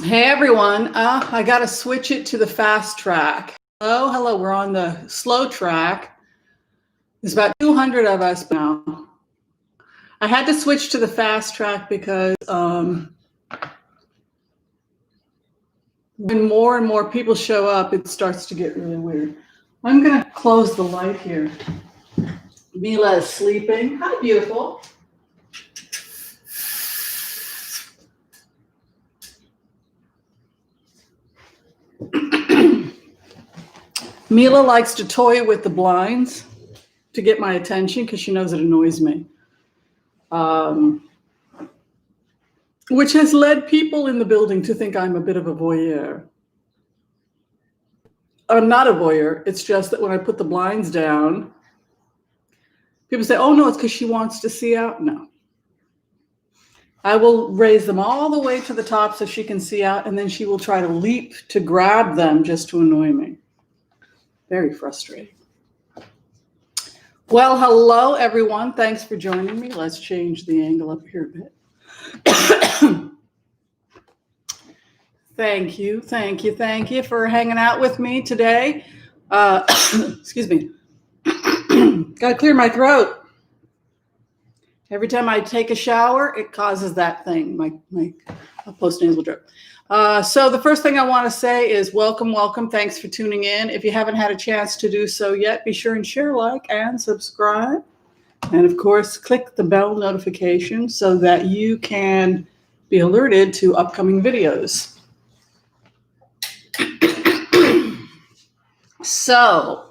Hey everyone, I got to switch it to the fast track. Hello, we're on the slow track. There's about 200 of us now. I had to switch to the fast track because when more and more people show up, it starts to get really weird. I'm going to close the light here. Mila is sleeping. Hi, beautiful. Mila likes to toy with the blinds to get my attention because she knows it annoys me. Which has led people in the building to think I'm a bit of a voyeur. I'm not a voyeur. It's just that when I put the blinds down, people say, oh no, it's because she wants to see out. No. I will raise them all the way to the top so she can see out, and then she will try to leap to grab them just to annoy me. Very frustrating. Well, hello, everyone. Thanks for joining me. Let's change the angle up here a bit. Thank you for hanging out with me today. Excuse me. Gotta clear my throat. Every time I take a shower, it causes that thing, my post-nasal drip. So the first thing I want to say is welcome. Thanks for tuning in. If you haven't had a chance to do so yet, be sure and share, like, and subscribe. And of course, click the bell notification so that you can be alerted to upcoming videos. So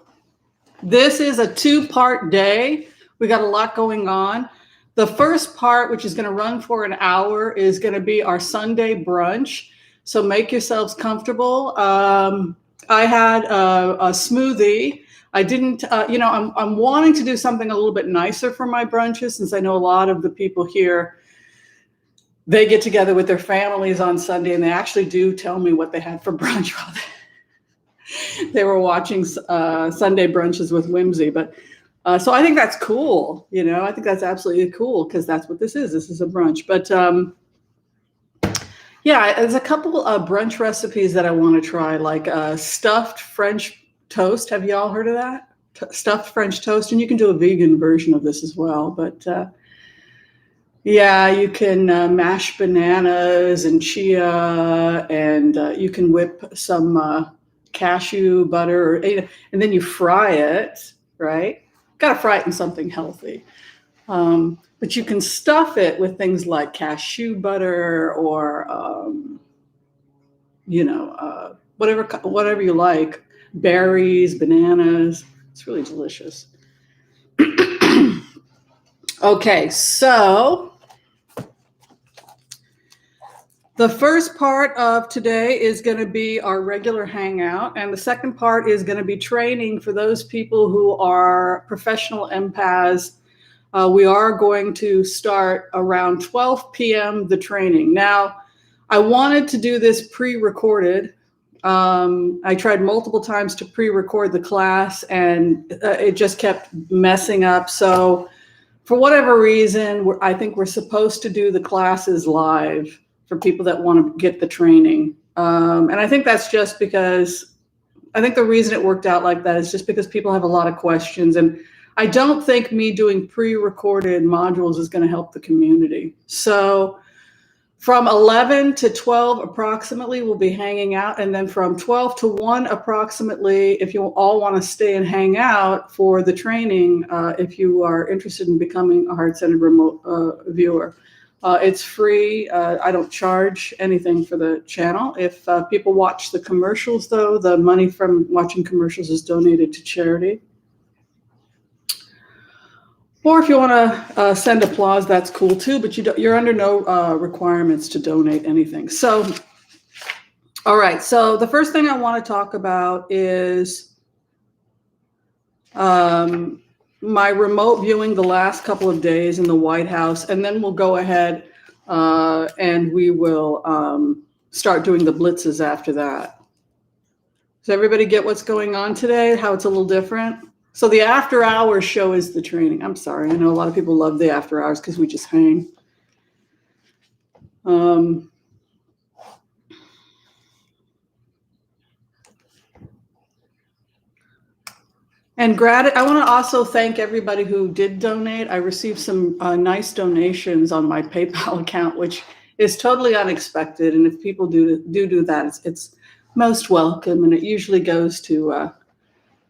this is a two-part day. We got a lot going on. The first part, which is going to run for an hour, is going to be our Sunday brunch. So make yourselves comfortable. I had a smoothie. I didn't, I'm wanting to do something a little bit nicer for my brunches, since I know a lot of the people here, they get together with their families on Sunday and they actually do tell me what they had for brunch while they were watching Sunday brunches with Whimsy. But so I think that's cool. I think that's absolutely cool because that's what this is. This is a brunch. But yeah, there's a couple of brunch recipes that I want to try, like stuffed French toast. Have you all heard of that? Stuffed French toast. And you can do a vegan version of this as well. But yeah, you can mash bananas and chia, and you can whip some cashew butter, and then you fry it, right? Got to fry it in something healthy. But you can stuff it with things like cashew butter or, whatever you like, berries, bananas. It's really delicious. Okay, so the first part of today is going to be our regular hangout, and the second part is going to be training for those people who are professional empaths. We are going to start around 12 p.m. the training. Now, I wanted to do this pre-recorded. I tried multiple times to pre-record the class, and it just kept messing up. So for whatever reason, I think we're supposed to do the classes live for people that want to get the training. And I think that's just because, I think the reason it worked out like that is just because people have a lot of questions. And I don't think me doing pre-recorded modules is going to help the community. So from 11 to 12 approximately, we'll be hanging out. And then from 12 to 1 approximately, if you all want to stay and hang out for the training, if you are interested in becoming a heart-centered remote viewer. It's free. I don't charge anything for the channel. If people watch the commercials, though, the money from watching commercials is donated to charity. Or if you want to send applause, that's cool too, but you're under no requirements to donate anything. So, all right. So the first thing I want to talk about is my remote viewing the last couple of days in the White House, and then we'll go ahead and we will start doing the blitzes after that. Does everybody get what's going on today? How it's a little different? So the after hours show is the training. I'm sorry. I know a lot of people love the after hours because we just hang. And I want to also thank everybody who did donate. I received some nice donations on my PayPal account, which is totally unexpected. And if people do that, it's most welcome. And it usually goes to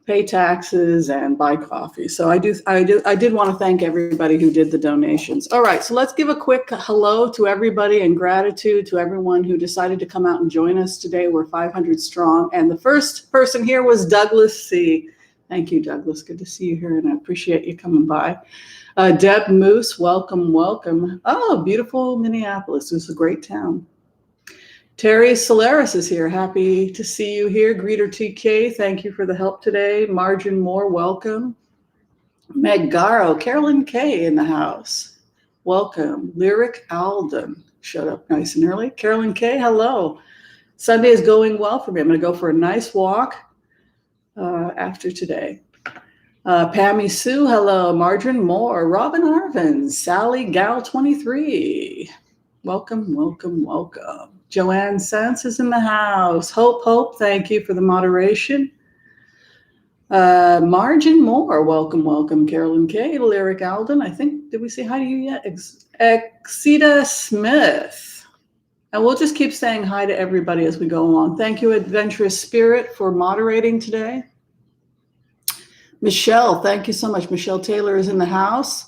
pay taxes and buy coffee. So I did want to thank everybody who did the donations. All right, so let's give a quick hello to everybody and gratitude to everyone who decided to come out and join us today. We're 500 strong. And the first person here was Douglas C. Thank you, Douglas. Good to see you here, and I appreciate you coming by. Deb Moose, welcome, welcome. Oh, beautiful Minneapolis. This is a great town. Terry Solaris is here. Happy to see you here. Greeter TK, thank you for the help today. Margin Moore, welcome. Meg Garo, Carolyn K in the house. Welcome. Lyric Alden showed up nice and early. Carolyn K, hello. Sunday is going well for me. I'm going to go for a nice walk after today. Pammy Sue, hello. Margin Moore, Robin Arvin, Sally Gal 23. Welcome, welcome, welcome. Joanne Sense is in the house. Hope, thank you for the moderation. Margin Moore, welcome, welcome. Carolyn K, Lyric Alden. I think, did we say hi to you yet? Exita Smith. And we'll just keep saying hi to everybody as we go along. Thank you, Adventurous Spirit, for moderating today. Michelle, thank you so much. Michelle Taylor is in the house.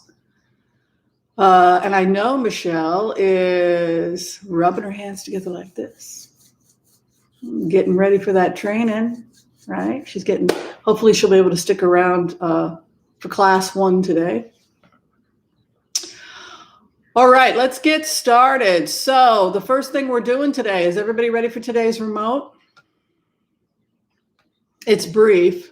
And I know Michelle is rubbing her hands together like this, getting ready for that training, right? Hopefully she'll be able to stick around for class 1 today. All right, let's get started. So the first thing we're doing today, is everybody ready for today's remote? It's brief.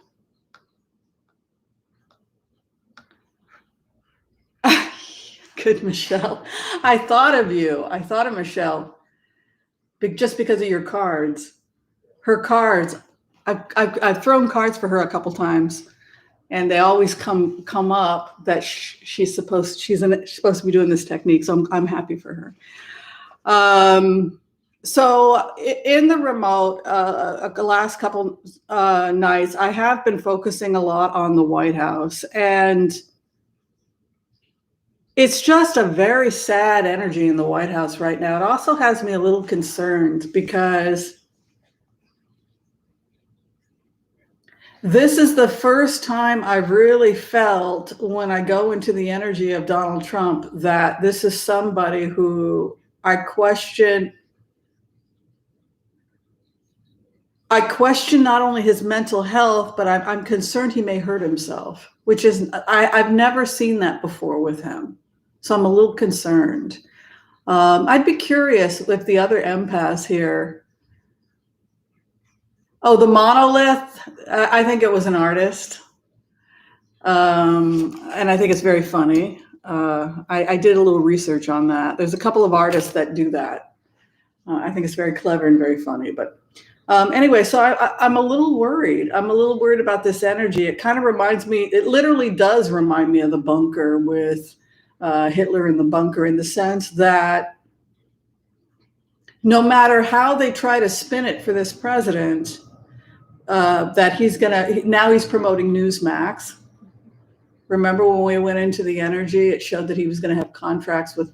Good, Michelle. I thought of you. I thought of Michelle just because of your cards. Her cards. I've thrown cards for her a couple times, and they always come up that she's supposed to be doing this technique. So I'm happy for her. So in the remote, the last couple nights, I have been focusing a lot on the White House, and it's just a very sad energy in the White House right now. It also has me a little concerned because this is the first time I've really felt, when I go into the energy of Donald Trump, that this is somebody who I question not only his mental health, but I'm concerned he may hurt himself, which is, I've never seen that before with him. So I'm a little concerned. I'd be curious if the other empaths here. Oh, the monolith. I think it was an artist. And I think it's very funny. I did a little research on that. There's a couple of artists that do that. I think it's very clever and very funny. But anyway, so I'm a little worried. I'm a little worried about this energy. It kind of reminds me, it literally does remind me of the bunker with Hitler in the bunker, in the sense that no matter how they try to spin it for this president, that he's promoting Newsmax. Remember when we went into the energy, it showed that he was going to have contracts with,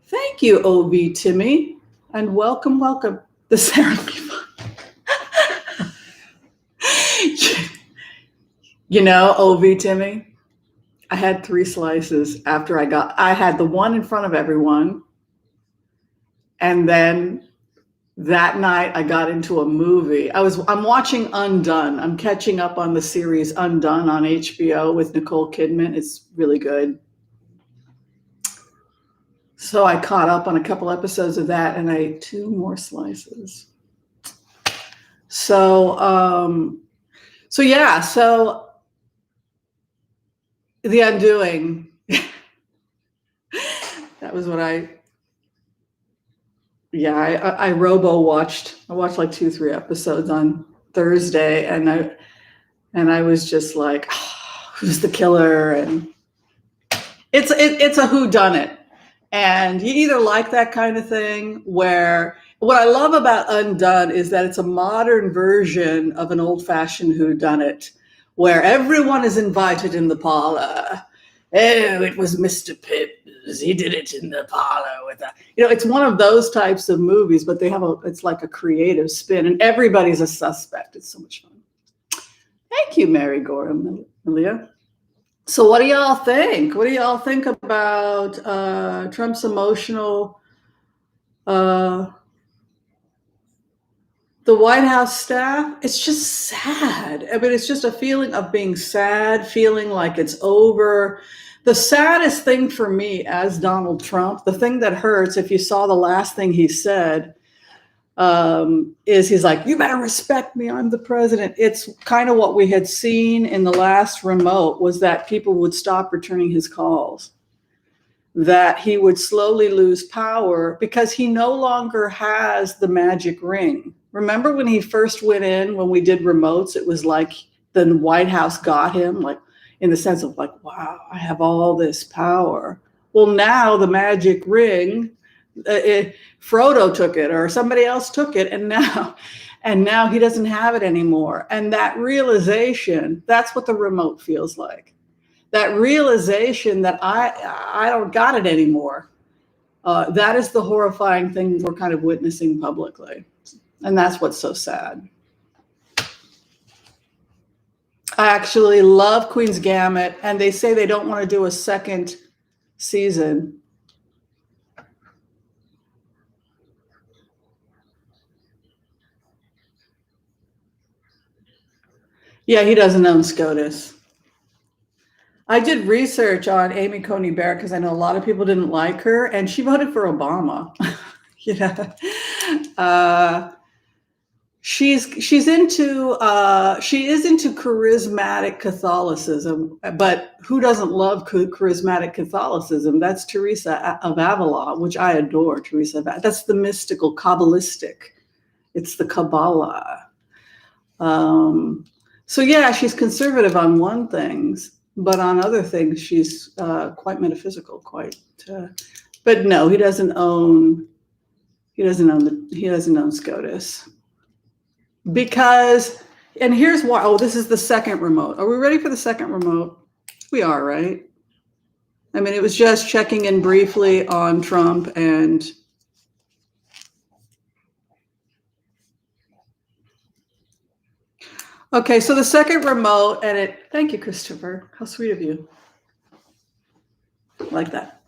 thank you, OV Timmy, and welcome. The ceremony. You know, OV Timmy, I had 3 slices after I had the one in front of everyone. And then that night I got into a movie. I'm watching Undone. I'm catching up on the series Undone on HBO with Nicole Kidman. It's really good. So I caught up on a couple episodes of that, and I ate 2 more slices. So The Undoing. That was what I robo-watched. I watched like 2-3 episodes on Thursday, and I was just like, oh, who's the killer? And it's a whodunit. And you either like that kind of thing, where what I love about Undone is that it's a modern version of an old-fashioned whodunit, where everyone is invited in the parlor. Oh, it was Mr. Pibbs. He did it in the parlor with that. It's one of those types of movies, but it's like a creative spin, and everybody's a suspect. It's so much fun. Thank you, Mary Gorham, Malia. So what do y'all think? What do y'all think about Trump's emotional, the White House staff? It's just sad. I mean, it's just a feeling of being sad, feeling like it's over. The saddest thing for me as Donald Trump, the thing that hurts, if you saw the last thing he said, is he's like, you better respect me, I'm the president. It's kind of what we had seen in the last remote, was that people would stop returning his calls, that he would slowly lose power because he no longer has the magic ring. Remember when he first went in, when we did remotes, it was like the White House got him, like in the sense of like, wow, I have all this power. Well, now the magic ring, Frodo took it or somebody else took it, and now he doesn't have it anymore. And that realization, that's what the remote feels like. That realization that I don't got it anymore. That is the horrifying thing we're kind of witnessing publicly. And that's what's so sad. I actually love Queen's Gambit, and they say they don't want to do a second season. Yeah, he doesn't own SCOTUS. I did research on Amy Coney Barrett because I know a lot of people didn't like her, and she voted for Obama. She is into charismatic Catholicism, but who doesn't love charismatic Catholicism? That's Teresa of Avila, which I adore. Teresa of Avila. That's the mystical, Kabbalistic. It's the Kabbalah. So yeah, she's conservative on one things, but on other things she's quite metaphysical. But no, he doesn't own SCOTUS. Because, and here's why. Oh, this is the second remote. Are we ready for the second remote? We are, right? I mean, it was just checking in briefly on Trump and okay, so the second remote, and thank you, Christopher. How sweet of you. Like that.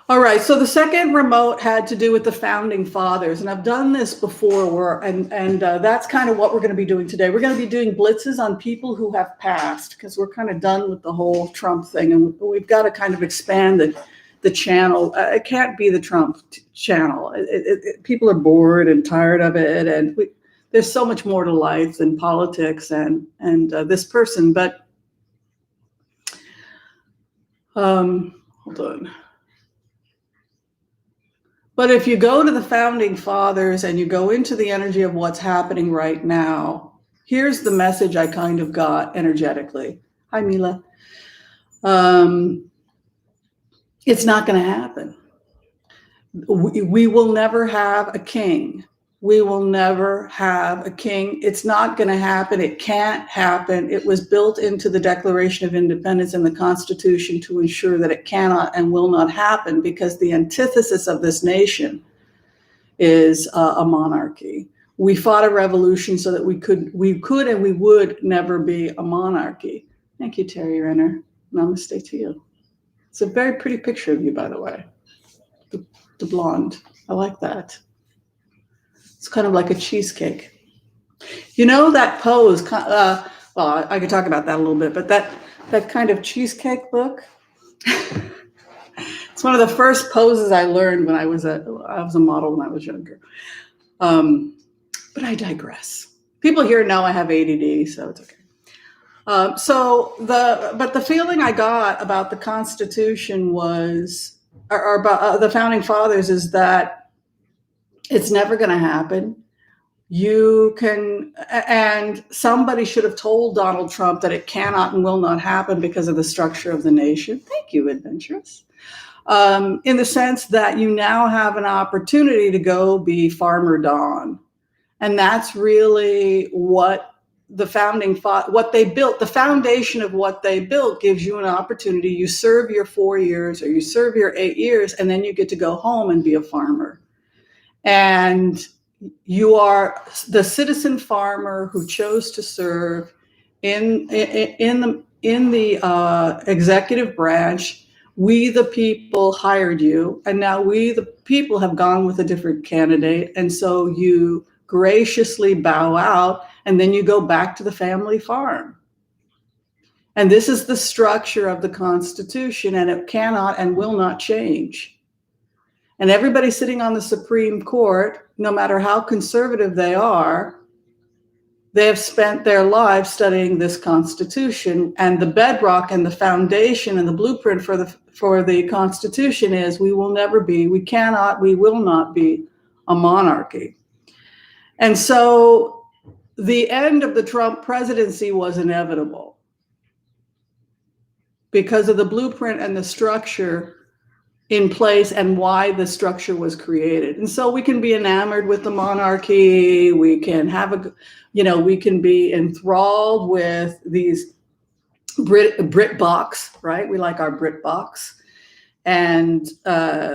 All right, so the second remote had to do with the founding fathers, and I've done this before, and that's kind of what we're going to be doing today. We're going to be doing blitzes on people who have passed, because we're kind of done with the whole Trump thing, and we've got to kind of expand the channel. It can't be the Trump channel. People are bored and tired of it, and there's so much more to life than politics and this person. But hold on. But if you go to the founding fathers and you go into the energy of what's happening right now, here's the message I kind of got energetically. Hi, Mila. It's not going to happen. We will never have a king. We will never have a king. It's not going to happen. It can't happen. It was built into the Declaration of Independence and the Constitution to ensure that it cannot and will not happen, because the antithesis of this nation is a monarchy. We fought a revolution so that we could and we would never be a monarchy. Thank you, Terry Renner. Namaste to you. It's a very pretty picture of you, by the way. The blonde. I like that. It's kind of like a cheesecake. You know that pose, well, I could talk about that a little bit, but that kind of cheesecake look, it's one of the first poses I learned when I was a model when I was younger. But I digress. People here know I have ADD, so it's okay. But the feeling I got about the Constitution was, or about the founding fathers, is that it's never going to happen. And somebody should have told Donald Trump that it cannot and will not happen because of the structure of the nation. Thank you, Adventurous. In the sense that you now have an opportunity to go be Farmer Don. And that's really what the what they built, the foundation of what they built gives you an opportunity. You serve your 4 years or you serve your 8 years, and then you get to go home and be a farmer. And you are the citizen farmer who chose to serve in the executive branch. We, the people, hired you, and now we, the people, have gone with a different candidate. And so you graciously bow out, and then you go back to the family farm. And this is the structure of the Constitution, and it cannot and will not change. And everybody sitting on the Supreme Court, no matter how conservative they are, they have spent their lives studying this Constitution, and the bedrock and the foundation and the blueprint for the Constitution is we will not be a monarchy. And so the end of the Trump presidency was inevitable because of the blueprint and the structure in place and why the structure was created. And so we can be enamored with the monarchy. We can we can be enthralled with these Brit box, right? We like our Brit box. And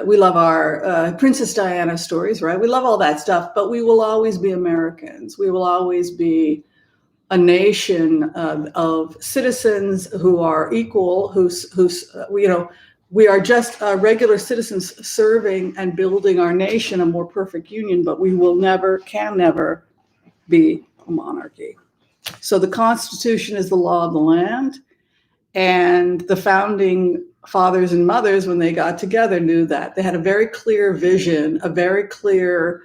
we love our Princess Diana stories, right? We love all that stuff, but we will always be Americans. We will always be a nation of citizens who are equal, we are just regular citizens serving and building our nation a more perfect union, but we can never be a monarchy. So the Constitution is the law of the land, and the founding fathers and mothers, when they got together, knew that. They had a very clear vision, a very clear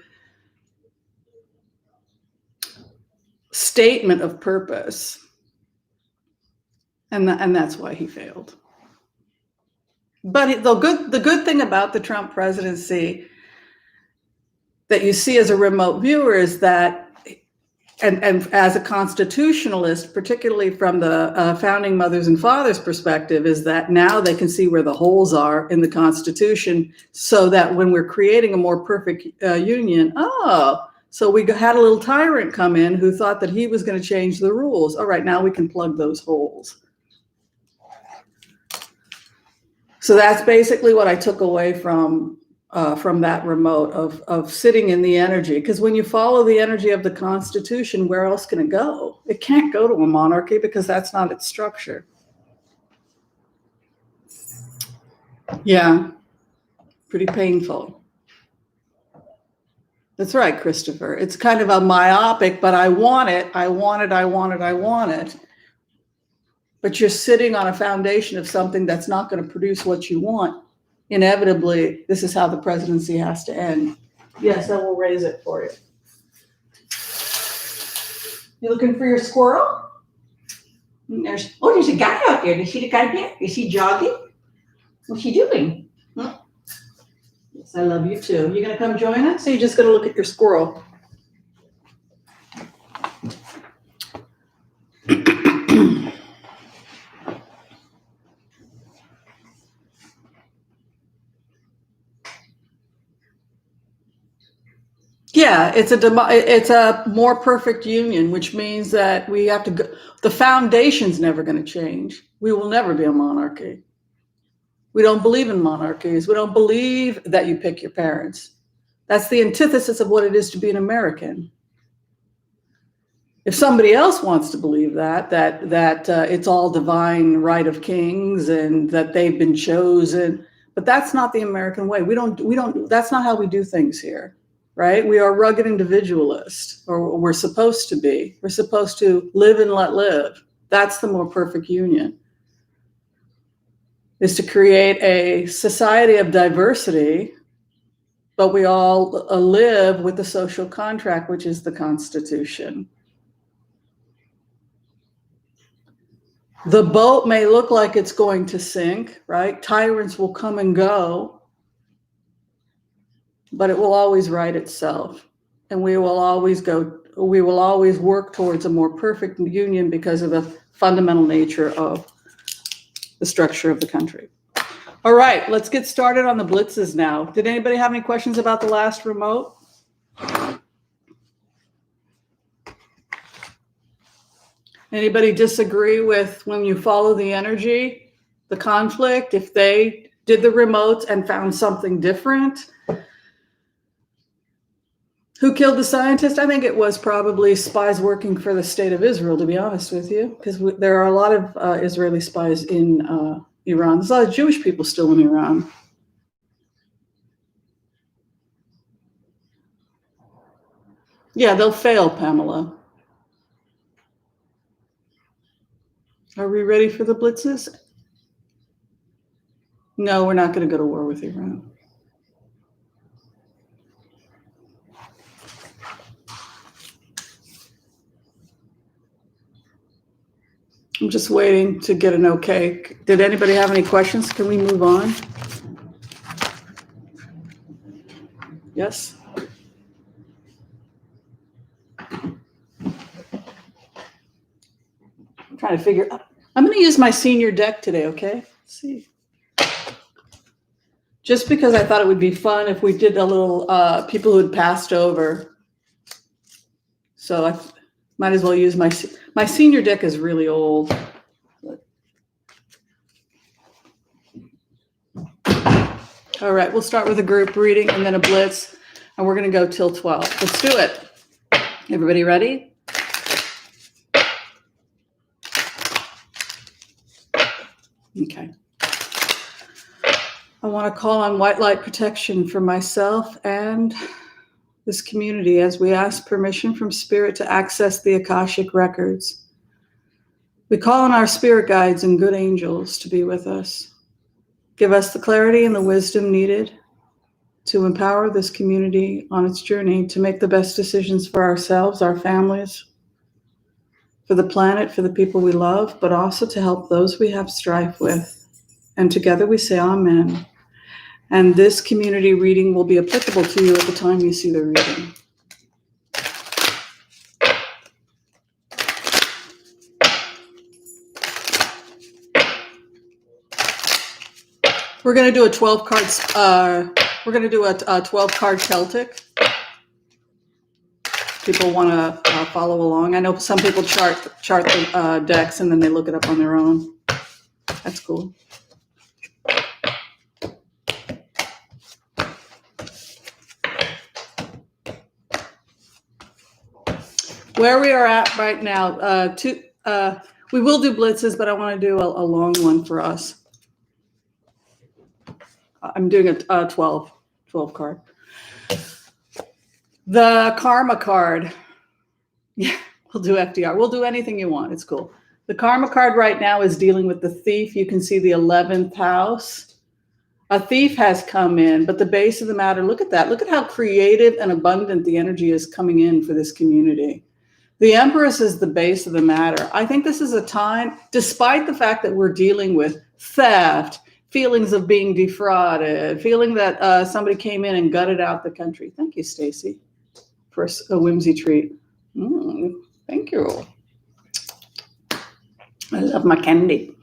statement of purpose, and that's why he failed. But the good thing about the Trump presidency that you see as a remote viewer is that, and as a constitutionalist, particularly from the founding mothers and fathers perspective, is that now they can see where the holes are in the Constitution, so that when we're creating a more perfect union, so we had a little tyrant come in who thought that he was going to change the rules. All right, now we can plug those holes. So that's basically what I took away from that remote of sitting in the energy. Because when you follow the energy of the Constitution, where else can it go? It can't go to a monarchy because that's not its structure. Yeah, pretty painful. That's right, Christopher. It's kind of a myopic, but I want it. But you're sitting on a foundation of something that's not going to produce what you want. Inevitably, this is how the presidency has to end. Yes, I will raise it for you. You looking for your squirrel? There's a guy out there. Do you see the guy there? Is he jogging? What's he doing? Yes, I love you too. You going to come join us? Or you just going to look at your squirrel? Yeah, it's a more perfect union, which means that we have to go. The foundation's never going to change. We will never be a monarchy. We don't believe in monarchies. We don't believe that you pick your parents. That's the antithesis of what it is to be an American. If somebody else wants to believe that it's all divine right of kings and that they've been chosen, but that's not the American way. We don't. That's not how we do things here. Right? We are rugged individualists, or we're supposed to be. We're supposed to live and let live. That's the more perfect union, is to create a society of diversity, but we all live with the social contract, which is the Constitution. The boat may look like it's going to sink, right? Tyrants will come and go, but it will always right itself. And we will always work towards a more perfect union because of the fundamental nature of the structure of the country. All right, let's get started on the blitzes now. Did anybody have any questions about the last remote? Anybody disagree with when you follow the energy, the conflict, if they did the remotes and found something different? Who killed the scientist? I think it was probably spies working for the state of Israel, to be honest with you, because there are a lot of Israeli spies in Iran. There's a lot of Jewish people still in Iran. Yeah, they'll fail, Pamela. Are we ready for the blitzes? No, we're not going to go to war with Iran. I'm just waiting to get an okay. Did anybody have any questions? Can we move on? Yes? I'm trying to figure out. I'm going to use my senior deck today, okay? Let's see. Just because I thought it would be fun if we did a little people who had passed over. So I might as well use my senior deck is really old. All right, we'll start with a group reading and then a blitz, and we're going to go till 12. Let's do it. Everybody ready? Okay. I want to call on white light protection for myself and this community as we ask permission from Spirit to access the Akashic records. We call on our spirit guides and good angels to be with us. Give us the clarity and the wisdom needed to empower this community on its journey to make the best decisions for ourselves, our families, for the planet, for the people we love, but also to help those we have strife with. And together we say Amen. And this community reading will be applicable to you at the time you see the reading. We're going to do a 12 cards. We're going to do a 12 card Celtic. People want to follow along. I know some people chart the decks and then they look it up on their own. That's cool. Where we are at right now, we will do blitzes, but I want to do a long one for us. I'm doing a 12 card. The Karma card. Yeah, we'll do FDR. We'll do anything you want. It's cool. The Karma card right now is dealing with the thief. You can see the 11th house. A thief has come in, but the base of the matter, look at that. Look at how creative and abundant the energy is coming in for this community. The Empress is the base of the matter. I think this is a time, despite the fact that we're dealing with theft, feelings of being defrauded, feeling that somebody came in and gutted out the country. Thank you, Stacy, for a whimsy treat. Thank you. I love my candy.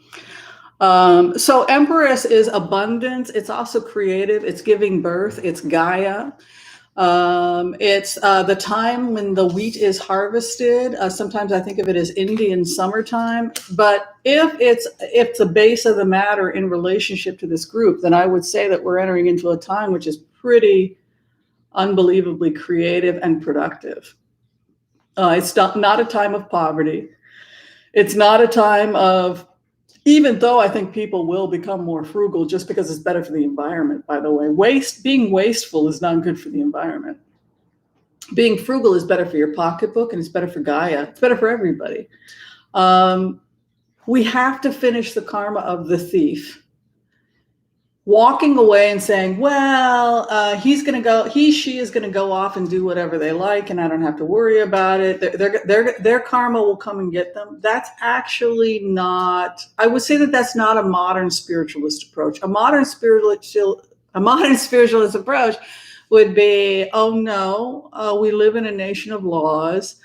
So Empress is abundance. It's also creative. It's giving birth. It's Gaia. It's the time when the wheat is harvested. Sometimes I think of it as Indian summertime. But if it's the base of the matter in relationship to this group, then I would say that we're entering into a time which is pretty unbelievably creative and productive. It's not a time of poverty. It's not a time of, even though I think people will become more frugal just because it's better for the environment, by the way. Being wasteful is not good for the environment. Being frugal is better for your pocketbook and it's better for Gaia. It's better for everybody. We have to finish the karma of the thief. Walking away and saying, well, she is going to go off and do whatever they like and I don't have to worry about it. Their karma will come and get them. That's actually not, I would say that that's not a modern spiritualist approach. A modern spiritualist approach would be, oh no, we live in a nation of laws.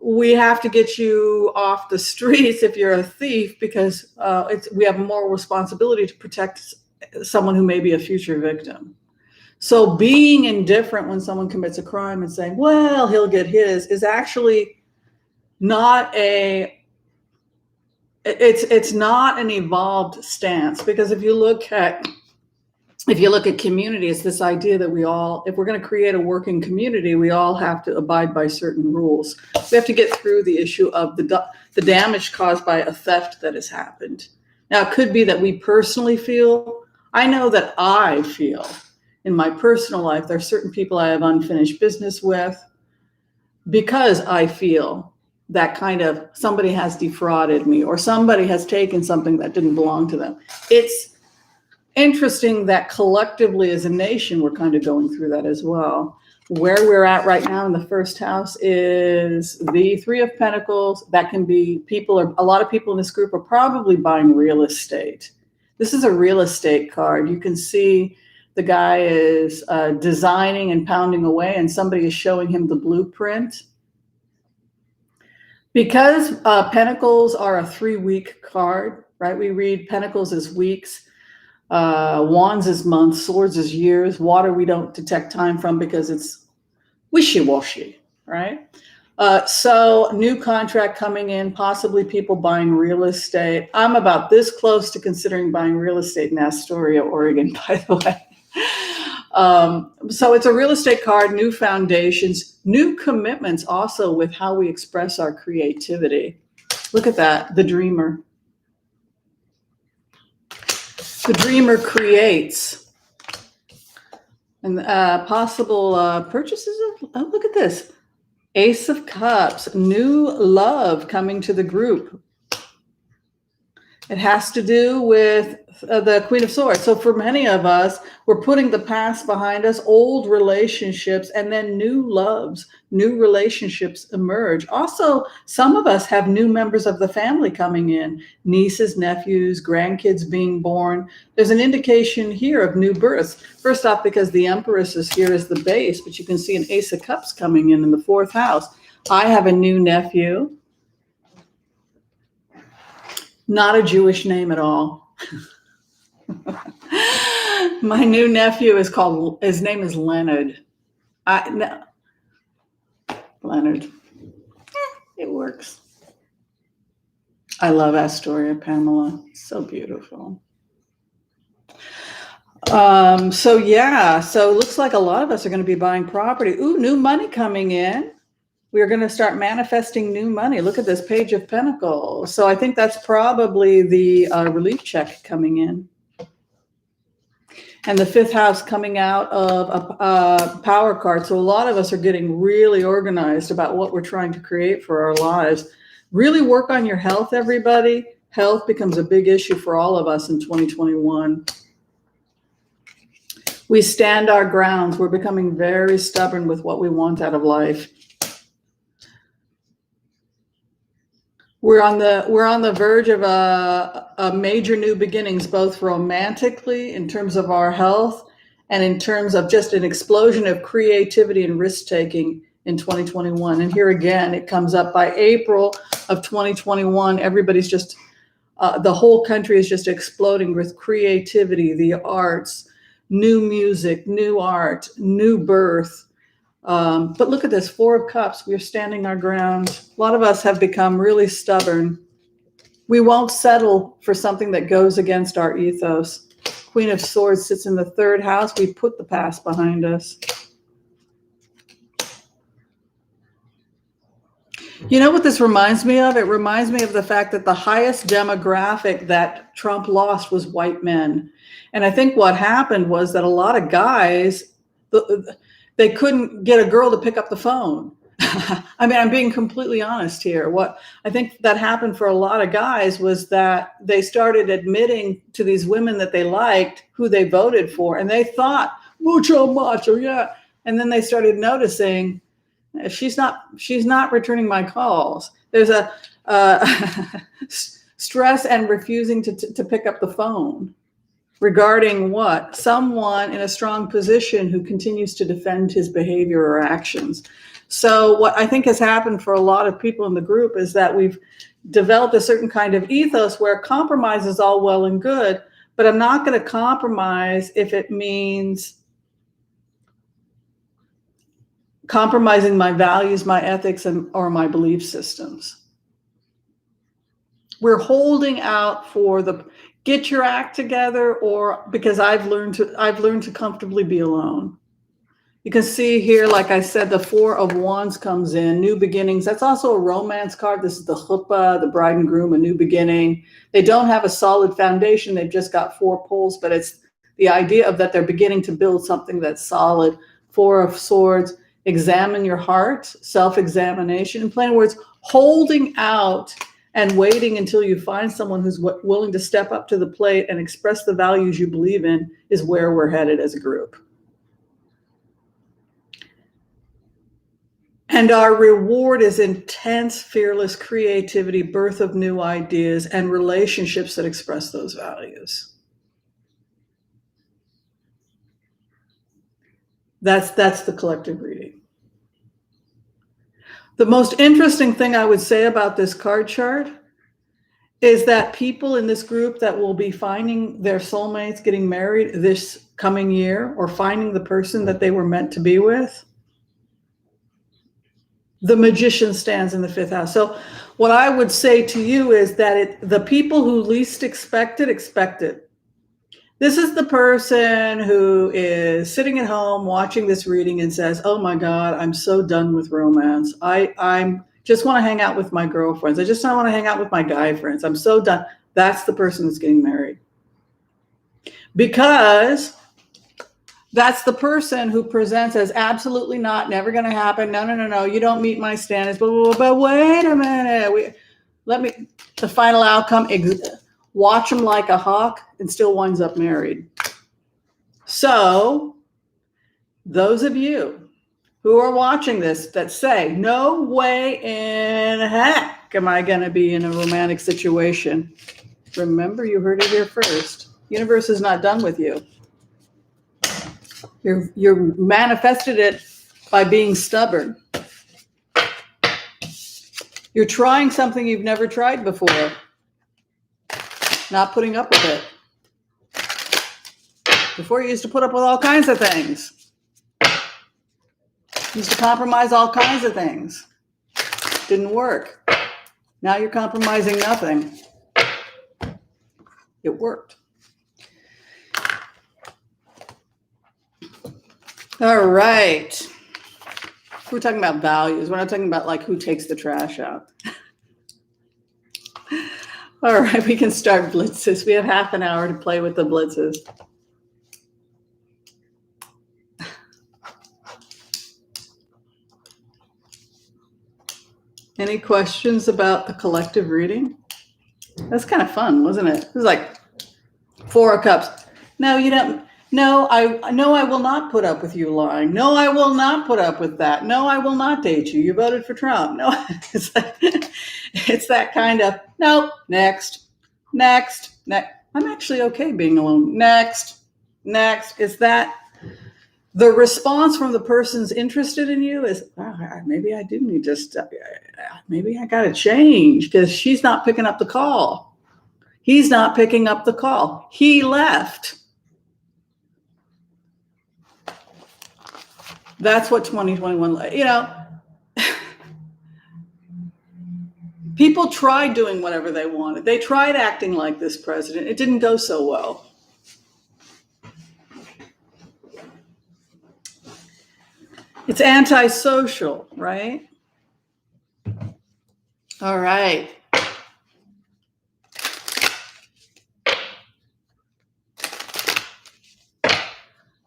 We have to get you off the streets if you're a thief because we have a moral responsibility to protect someone who may be a future victim. So being indifferent when someone commits a crime and saying, well, he'll get his, is actually not it's not an evolved stance. Because if you look at community, it's this idea that we all, if we're going to create a working community, we all have to abide by certain rules. We have to get through the issue of the damage caused by a theft that has happened. Now, it could be that we personally feel, I know that I feel in my personal life, there are certain people I have unfinished business with because I feel that kind of somebody has defrauded me or somebody has taken something that didn't belong to them. It's interesting that collectively as a nation, we're kind of going through that as well. Where we're at right now in the first house is the Three of Pentacles. That can be a lot of people in this group are probably buying real estate. This is a real estate card. You can see the guy is designing and pounding away, and somebody is showing him the blueprint. Because Pentacles are a 3-week card, right? We read Pentacles as weeks, Wands as months, Swords as years. Water we don't detect time from because it's wishy-washy, right? So new contract coming in, possibly people buying real estate. I'm about this close to considering buying real estate in Astoria, Oregon, by the way. So it's a real estate card, new foundations, new commitments also with how we express our creativity. Look at that, the dreamer. The dreamer creates. And possible purchases of, look at this. Ace of Cups, new love coming to the group. It has to do with the Queen of Swords. So for many of us, we're putting the past behind us, old relationships, and then new loves, new relationships emerge. Also, some of us have new members of the family coming in, nieces, nephews, grandkids being born. There's an indication here of new births. First off, because the Empress is here as the base, but you can see an Ace of Cups coming in the 4th house. I have a new nephew. Not a Jewish name at all. My new nephew his name is Leonard. Leonard. It works. I love Astoria, Pamela. So beautiful. So it looks like a lot of us are going to be buying property. Ooh, new money coming in. We're going to start manifesting new money. Look at this Page of Pentacles. So I think that's probably the relief check coming in. And the 5th house coming out of a power card. So a lot of us are getting really organized about what we're trying to create for our lives. Really work on your health, everybody. Health becomes a big issue for all of us in 2021. We stand our grounds. We're becoming very stubborn with what we want out of life. We're on the verge of a major new beginnings, both romantically in terms of our health and in terms of just an explosion of creativity and risk-taking in 2021. And here again, it comes up by April of 2021. Everybody's just, the whole country is just exploding with creativity, the arts, new music, new art, new birth. But look at this, 4 of Cups. We're standing our ground. A lot of us have become really stubborn. We won't settle for something that goes against our ethos. Queen of Swords sits in the 3rd house. We put the past behind us. You know what this reminds me of? It reminds me of the fact that the highest demographic that Trump lost was white men. And I think what happened was that a lot of guys, they couldn't get a girl to pick up the phone. I mean, I'm being completely honest here. What I think that happened for a lot of guys was that they started admitting to these women that they liked, who they voted for, and they thought, mucho macho, yeah. And then they started noticing, she's not returning my calls. There's a stress and refusing to pick up the phone. Regarding what? Someone in a strong position who continues to defend his behavior or actions. So what I think has happened for a lot of people in the group is that we've developed a certain kind of ethos where compromise is all well and good, but I'm not going to compromise if it means compromising my values, my ethics, or my belief systems. We're holding out for the get your act together, or because I've learned to comfortably be alone. You can see here, like I said, the Four of Wands comes in, new beginnings. That's also a romance card. This is the chuppah, the bride and groom, a new beginning. They don't have a solid foundation. They've just got 4 poles, but it's the idea of that they're beginning to build something that's solid. 4 of Swords, examine your heart, self-examination. In plain words, holding out and waiting until you find someone who's willing to step up to the plate and express the values you believe in is where we're headed as a group. And our reward is intense, fearless creativity, birth of new ideas, and relationships that express those values. That's the collective reading. The most interesting thing I would say about this card chart is that people in this group that will be finding their soulmates, getting married this coming year, or finding the person that they were meant to be with, the Magician stands in the 5th house. So what I would say to you is that the people who least expect it. This is the person who is sitting at home watching this reading and says, oh my God, I'm so done with romance. I'm just want to hang out with my girlfriends. I just don't want to hang out with my guy friends. I'm so done. That's the person that's getting married. Because that's the person who presents as absolutely not, never going to happen. No, you don't meet my standards. But wait a minute. The final outcome, watch him like a hawk and still winds up married. So those of you who are watching this that say, no way in heck am I going to be in a romantic situation. Remember, you heard it here first. The universe is not done with you. You're manifested it by being stubborn. You're trying something you've never tried before. Not putting up with it. Before you used to put up with all kinds of things. You used to compromise all kinds of things. Didn't work. Now you're compromising nothing. It worked. All right. We're talking about values. We're not talking about like who takes the trash out. All right, we can start blitzes. We have half an hour to play with the blitzes. Any questions about the collective reading? That's kind of fun, wasn't it? It was like 4 of Cups. No, you don't. No, I will not put up with you lying. No, I will not put up with that. No, I will not date you. You voted for Trump. No, it's that kind of, nope, next. I'm actually okay being alone. Next. Is that the response from the person's interested in you is, oh, maybe I do need to, maybe I got to change because she's not picking up the call. He's not picking up the call. He left. That's what 2021, people tried doing whatever they wanted. They tried acting like this president. It didn't go so well. It's antisocial, right? All right.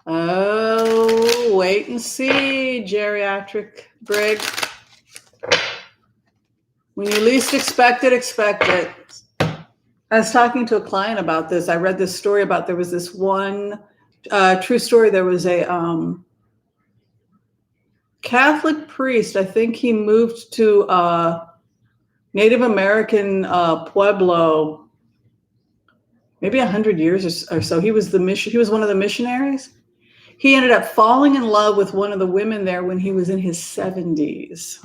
Oh, wait and see, geriatric Brig. When you least expect it, expect it. I was talking to a client about this. I read this story about there was this one true story. There was a Catholic priest. I think he moved to Native American Pueblo maybe 100 years or so. He was one of the missionaries. He ended up falling in love with one of the women there when he was in his 70s.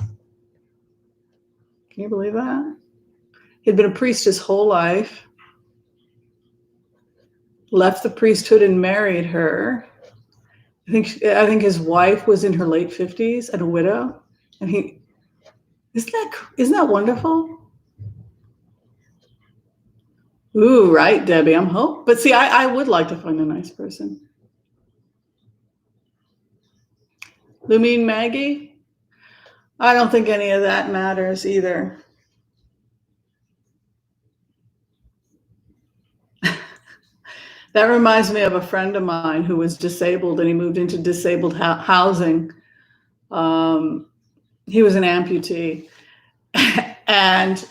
Can you believe that? He'd been a priest his whole life, left the priesthood and married her. I think his wife was in her late 50s and a widow, and he isn't that wonderful? Ooh, right, Debbie. I'm hope. But see, I would like to find a nice person. Lumine Maggie? I don't think any of that matters either. That reminds me of a friend of mine who was disabled, and he moved into disabled housing. He was an amputee. And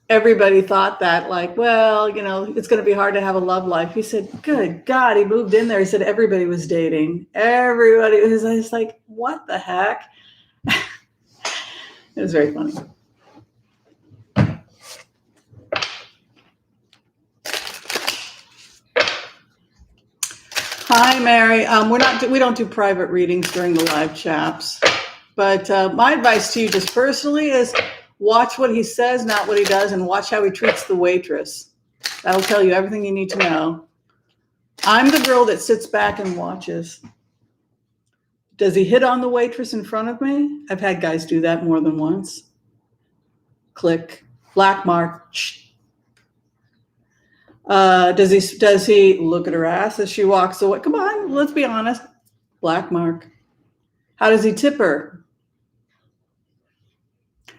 everybody thought that, like, well, it's going to be hard to have a love life. He said, good God, he moved in there. He said everybody was dating. Everybody was just like, what the heck? It was very funny. Hi, Mary. We don't do private readings during the live chaps, but my advice to you just personally is watch what he says, not what he does, and watch how he treats the waitress. That'll tell you everything you need to know. I'm the girl that sits back and watches. Does he hit on the waitress in front of me? I've had guys do that more than once. Click. Black mark. Does he look at her ass as she walks away? Come on, let's be honest. Black mark. How does he tip her?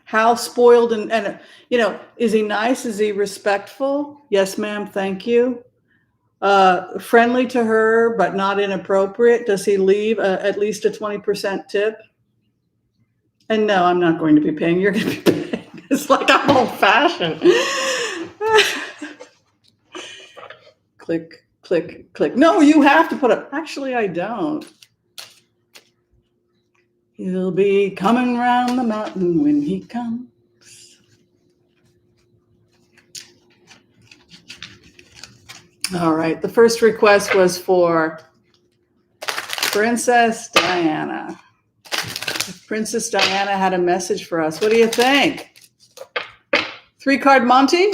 How spoiled and is he nice? Is he respectful? Yes, ma'am, thank you. Friendly to her, but not inappropriate. Does he leave at least a 20% tip? And no, I'm not going to be paying. You're going to be paying. It's like I'm old fashioned. Click, click, click. No, you have to put up. Actually, I don't. He'll be coming round the mountain when he comes. All right. The first request was for Princess Diana. Princess Diana had a message for us. What do you think? 3-card Monty?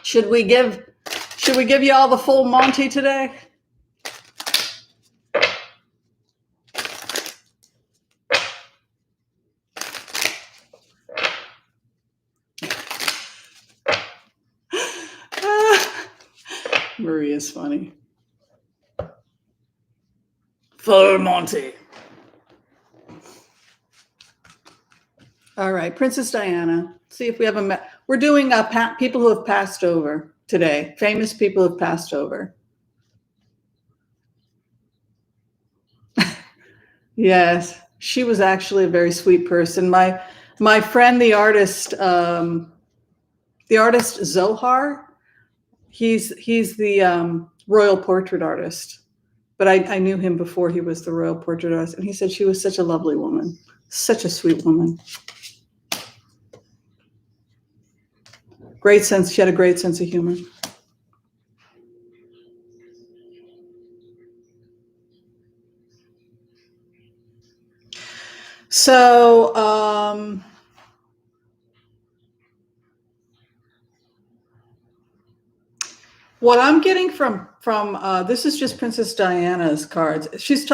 Should we give you all the full Monty today? Maria's funny. Full Monty. All right, Princess Diana. See if we have we're doing people who have passed over today. Famous people who have passed over. Yes, she was actually a very sweet person. My friend, the artist Zohar. He's the royal portrait artist, but I knew him before he was the royal portrait artist, and he said she was such a lovely woman, such a sweet woman. Great sense. She had a great sense of humor. So, what I'm getting from this is just Princess Diana's cards. These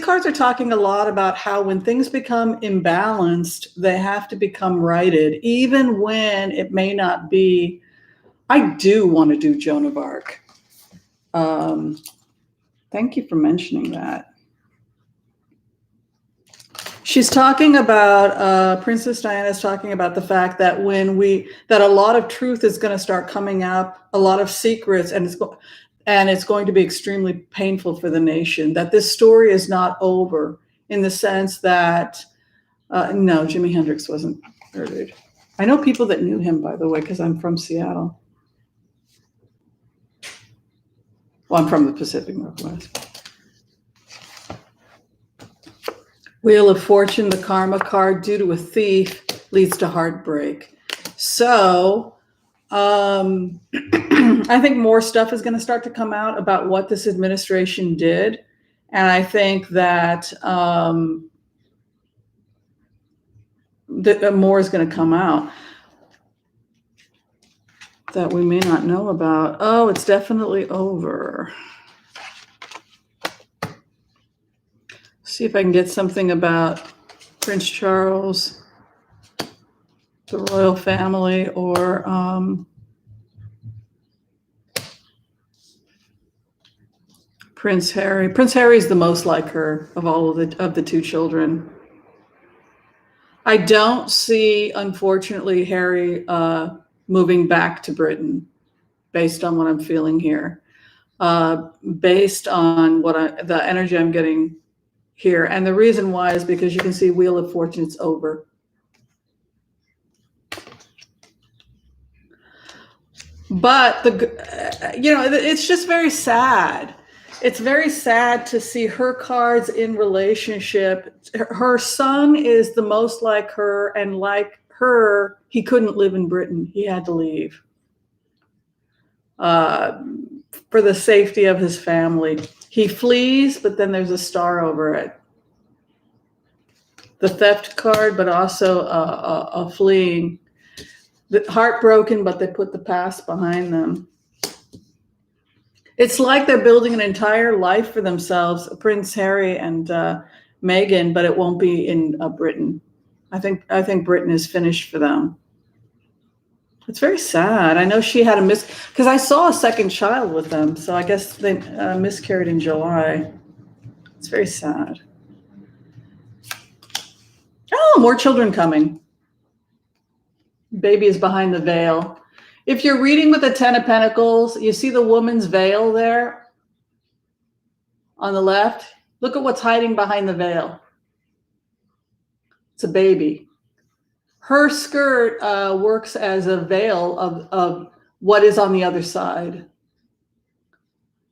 cards are talking a lot about how when things become imbalanced, they have to become righted, even when it may not be. I do want to do Joan of Arc. Thank you for mentioning that. She's talking about Princess Diana is talking about the fact that that a lot of truth is going to start coming out, a lot of secrets, and it's going to be extremely painful for the nation. That this story is not over in the sense that no, Jimi Hendrix wasn't murdered. I know people that knew him, by the way, because I'm from Seattle. Well, I'm from the Pacific Northwest. Wheel of Fortune, the karma card, due to a thief, leads to heartbreak. So I think more stuff is going to start to come out about what this administration did. And I think that more is going to come out that we may not know about. Oh, it's definitely over. See if I can get something about Prince Charles, the royal family, or Prince Harry. Prince Harry is the most like her of all of the two children. I don't see, unfortunately, Harry moving back to Britain, based on what I'm feeling here, based on the energy I'm getting here. And the reason why is because you can see Wheel of Fortune, it's over. But it's just very sad. It's very sad to see her cards in relationship. Her son is the most like her, and like her, he couldn't live in Britain. He had to leave for the safety of his family. He flees, but then there's a star over it. The theft card, but also a fleeing. Heartbroken, but they put the past behind them. It's like they're building an entire life for themselves, Prince Harry and Meghan, but it won't be in Britain. I think Britain is finished for them. It's very sad. I know she had because I saw a second child with them, so I guess they miscarried in July. It's very sad. Oh, more children coming. Baby is behind the veil. If you're reading with the Ten of Pentacles, you see the woman's veil there on the left. Look at what's hiding behind the veil. It's a baby. Her skirt works as a veil of what is on the other side.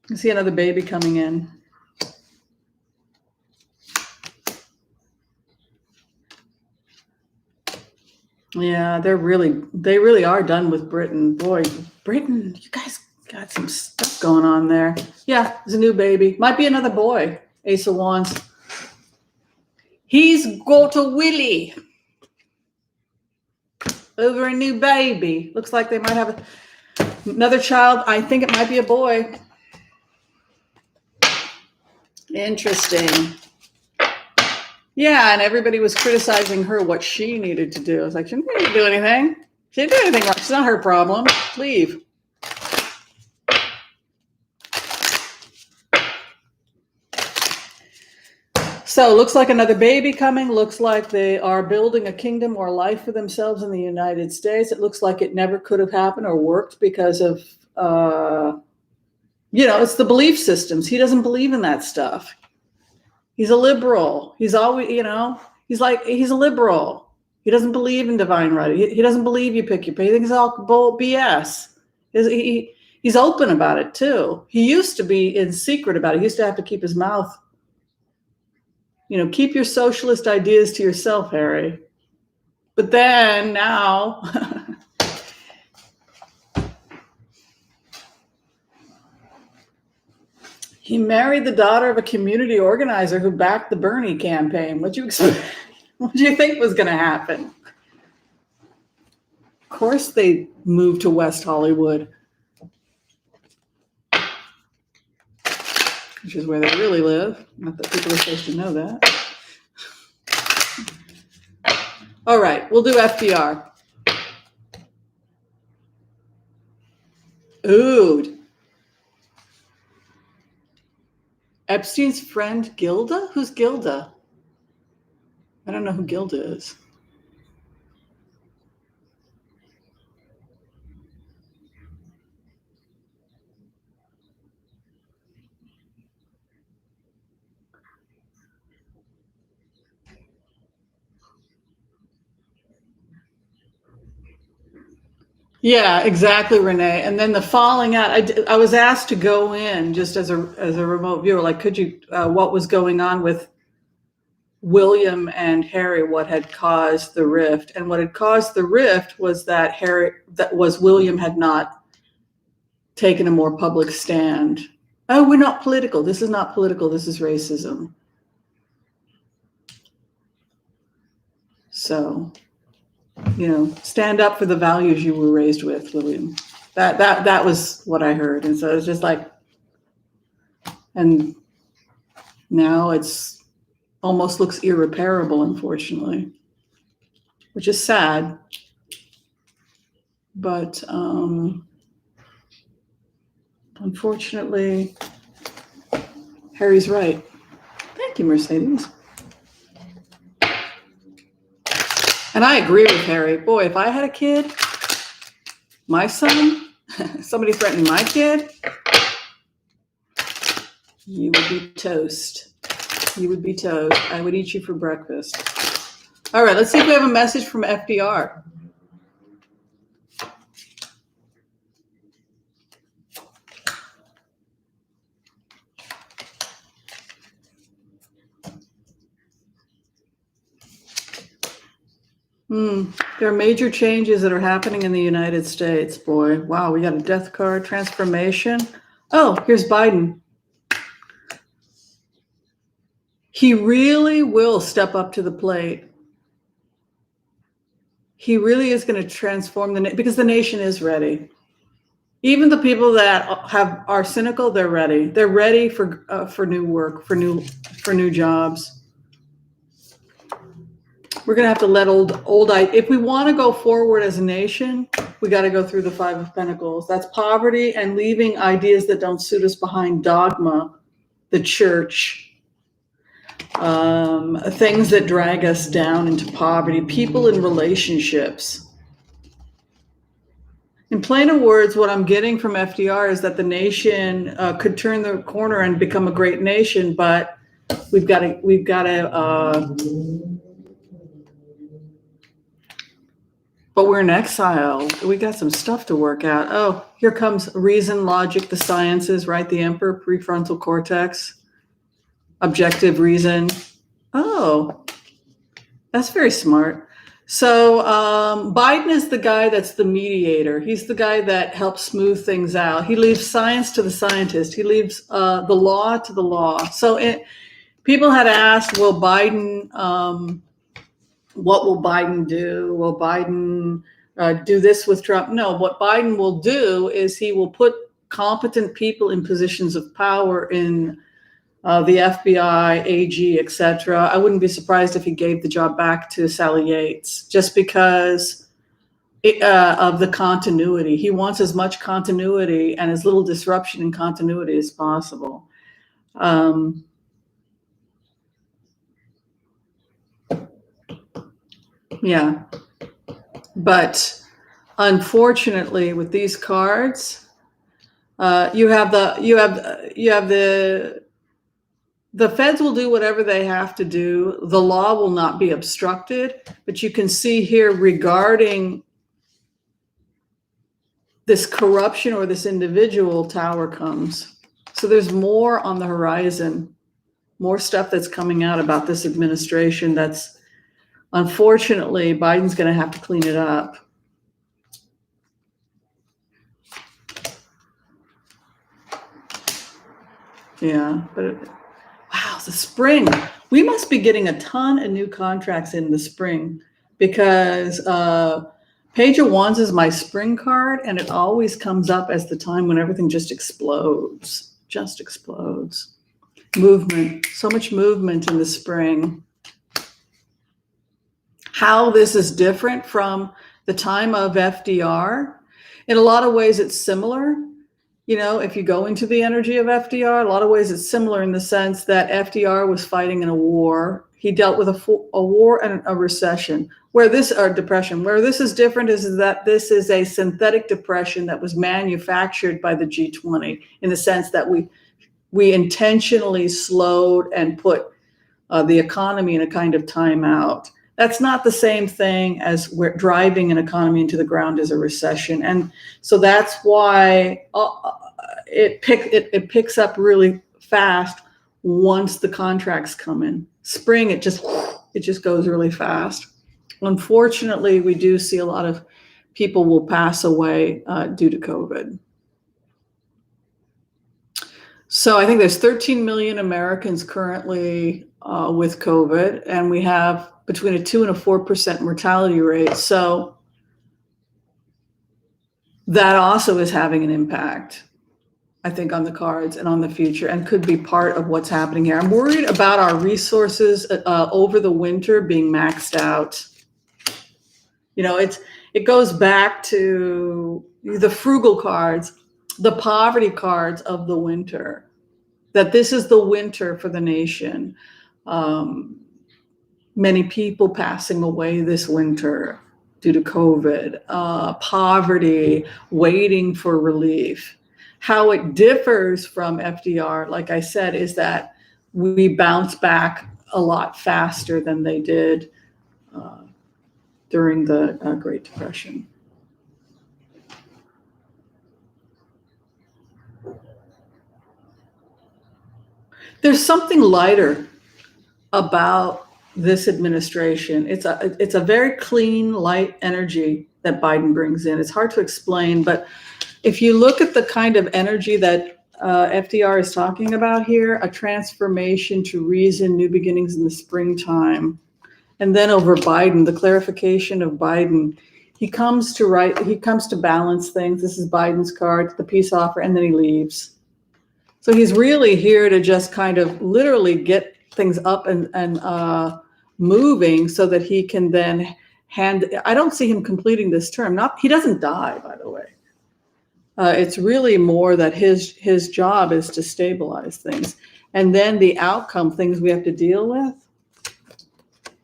You see another baby coming in. Yeah, they really are done with Britain. Boy, Britain, you guys got some stuff going on there. Yeah, there's a new baby. Might be another boy. Ace of Wands. He's got a willy over a new baby. Looks like they might have another child. I think it might be a boy. Interesting. Yeah, and everybody was criticizing her what she needed to do. I was like, she didn't do anything. She didn't do anything wrong. It's not her problem. Leave. So looks like another baby coming. Looks like they are building a kingdom or life for themselves in the United States. It looks like it never could have happened or worked because of, it's the belief systems. He doesn't believe in that stuff. He's a liberal. He's always, he's a liberal. He doesn't believe in divine right. He doesn't believe you pick your pick. He thinks it's all bull BS. He's open about it too. He used to be in secret about it. He used to have to keep his mouth. Keep your socialist ideas to yourself, Harry. But then now, he married the daughter of a community organizer who backed the Bernie campaign. What do you think was going to happen? Of course they moved to West Hollywood, which is where they really live. Not that people are supposed to know that. All right, we'll do FDR. Ooh. Epstein's friend Gilda? Who's Gilda? I don't know who Gilda is. Yeah, exactly, Renee. And then the falling out. I was asked to go in just as a remote viewer. Like, could you? What was going on with William and Harry? What had caused the rift? And what had caused the rift was that William had not taken a more public stand. Oh, we're not political. This is not political. This is racism. So, stand up for the values you were raised with, William. That was what I heard. And so it's just like, and now it's almost looks irreparable, unfortunately, which is sad. But unfortunately, Harry's right. Thank you, Mercedes. And I agree with Harry. Boy, if I had a kid, my son, somebody threatening my kid, you would be toast. You would be toast. I would eat you for breakfast. All right, let's see if we have a message from FDR. There are major changes that are happening in the United States. Boy, wow, we got a death card, transformation. Oh, here's Biden. He really will step up to the plate. He really is going to transform because the nation is ready. Even the people that are cynical, they're ready. They're ready for new work, for new jobs. We're going to have to let if we want to go forward as a nation, we got to go through the Five of Pentacles. That's poverty and leaving ideas that don't suit us behind, dogma, the church, things that drag us down into poverty, people in relationships. In plainer words, what I'm getting from FDR is that the nation could turn the corner and become a great nation, but we've got to but we're in exile. We got some stuff to work out. Oh, here comes reason, logic, the sciences, right? The emperor, prefrontal cortex, objective reason. Oh, that's very smart. So Biden is the guy that's the mediator. He's the guy that helps smooth things out. He leaves science to the scientist. He leaves the law to the law. So people had asked, will Biden... what will Biden do? Will Biden do this with Trump? No, what Biden will do is he will put competent people in positions of power in the FBI, AG, etc. I wouldn't be surprised if he gave the job back to Sally Yates, just because of the continuity. He wants as much continuity and as little disruption in continuity as possible. Yeah, but unfortunately, with these cards, you have the feds will do whatever they have to do. The law will not be obstructed, but you can see here regarding this corruption or this individual, Tower comes. So there's more on the horizon, more stuff that's coming out about this administration that's, unfortunately, Biden's going to have to clean it up. Yeah, but wow, the spring. We must be getting a ton of new contracts in the spring because Page of Wands is my spring card, and it always comes up as the time when everything just explodes. Just explodes. Movement. So much movement in the spring. How this is different from the time of FDR. In a lot of ways, it's similar. You know, if you go into the energy of FDR, a lot of ways it's similar in the sense that FDR was fighting in a war. He dealt with a war and a recession. Depression. Where this is different is that this is a synthetic depression that was manufactured by the G20 in the sense that we intentionally slowed and put the economy in a kind of timeout. That's not the same thing as we're driving an economy into the ground as a recession. And so that's why it picks up really fast once the contracts come in. Spring, it just goes really fast. Unfortunately, we do see a lot of people will pass away due to COVID. So I think there's 13 million Americans currently with COVID, and we have between a 2 and a 4% mortality rate. So that also is having an impact. I think, on the cards and on the future, and could be part of what's happening here. I'm worried about our resources over the winter being maxed out. You know, it goes back to the frugal cards, the poverty cards of the winter, that this is the winter for the nation. Many people passing away this winter due to COVID, poverty, waiting for relief. How it differs from FDR, like I said, is that we bounce back a lot faster than they did during the Great Depression. There's something lighter about this administration. It's a very clean, light energy that Biden brings in. It's hard to explain, but if you look at the kind of energy that FDR is talking about here, a transformation to reason, new beginnings in the springtime, and then over Biden, the clarification of Biden, he comes to balance things. This is Biden's card, the peace offer, and then he leaves. So he's really here to just kind of literally get things up and moving so that he can then I don't see him completing this term. He doesn't die, by the way. It's really more that his job is to stabilize things. And then the outcome, things we have to deal with,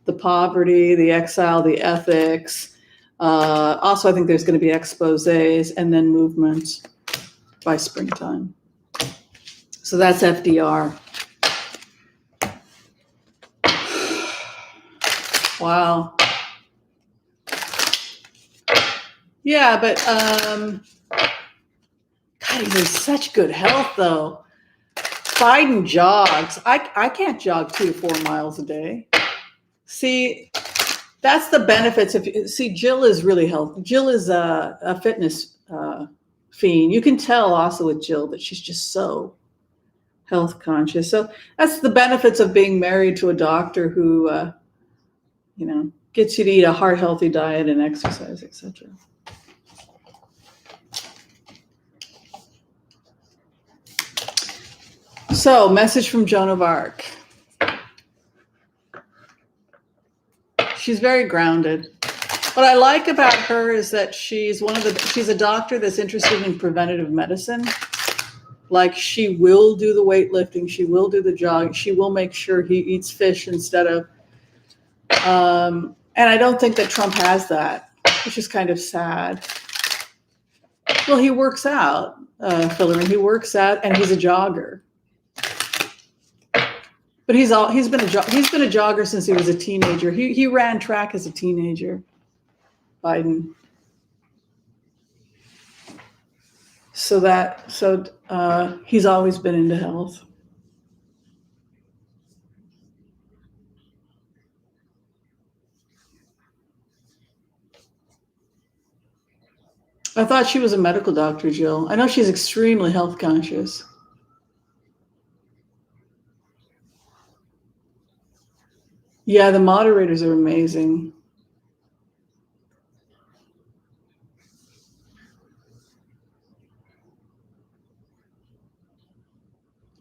the poverty, the exile, the ethics. Also, I think there's going to be exposés and then movements by springtime. So that's FDR. Wow. Yeah, but God, he's in such good health, though. Biden jogs. I can't jog 2 to 4 miles a day. See, that's the benefits of. See, Jill is really healthy. Jill is a fitness fiend. You can tell also with Jill that she's just so health conscious. So that's the benefits of being married to a doctor who, gets you to eat a heart healthy diet and exercise, etc. So, message from Joan of Arc. She's very grounded. What I like about her is that she's a doctor that's interested in preventative medicine. Like, she will do the weightlifting, she will do the jogging, she will make sure he eats fish instead of. And I don't think that Trump has that, which is kind of sad. Well, he works out, Fillerman. He works out, and he's a jogger. But he's been a jogger since he was a teenager. He ran track as a teenager. Biden. So he's always been into health. I thought she was a medical doctor, Jill. I know she's extremely health conscious. Yeah, the moderators are amazing.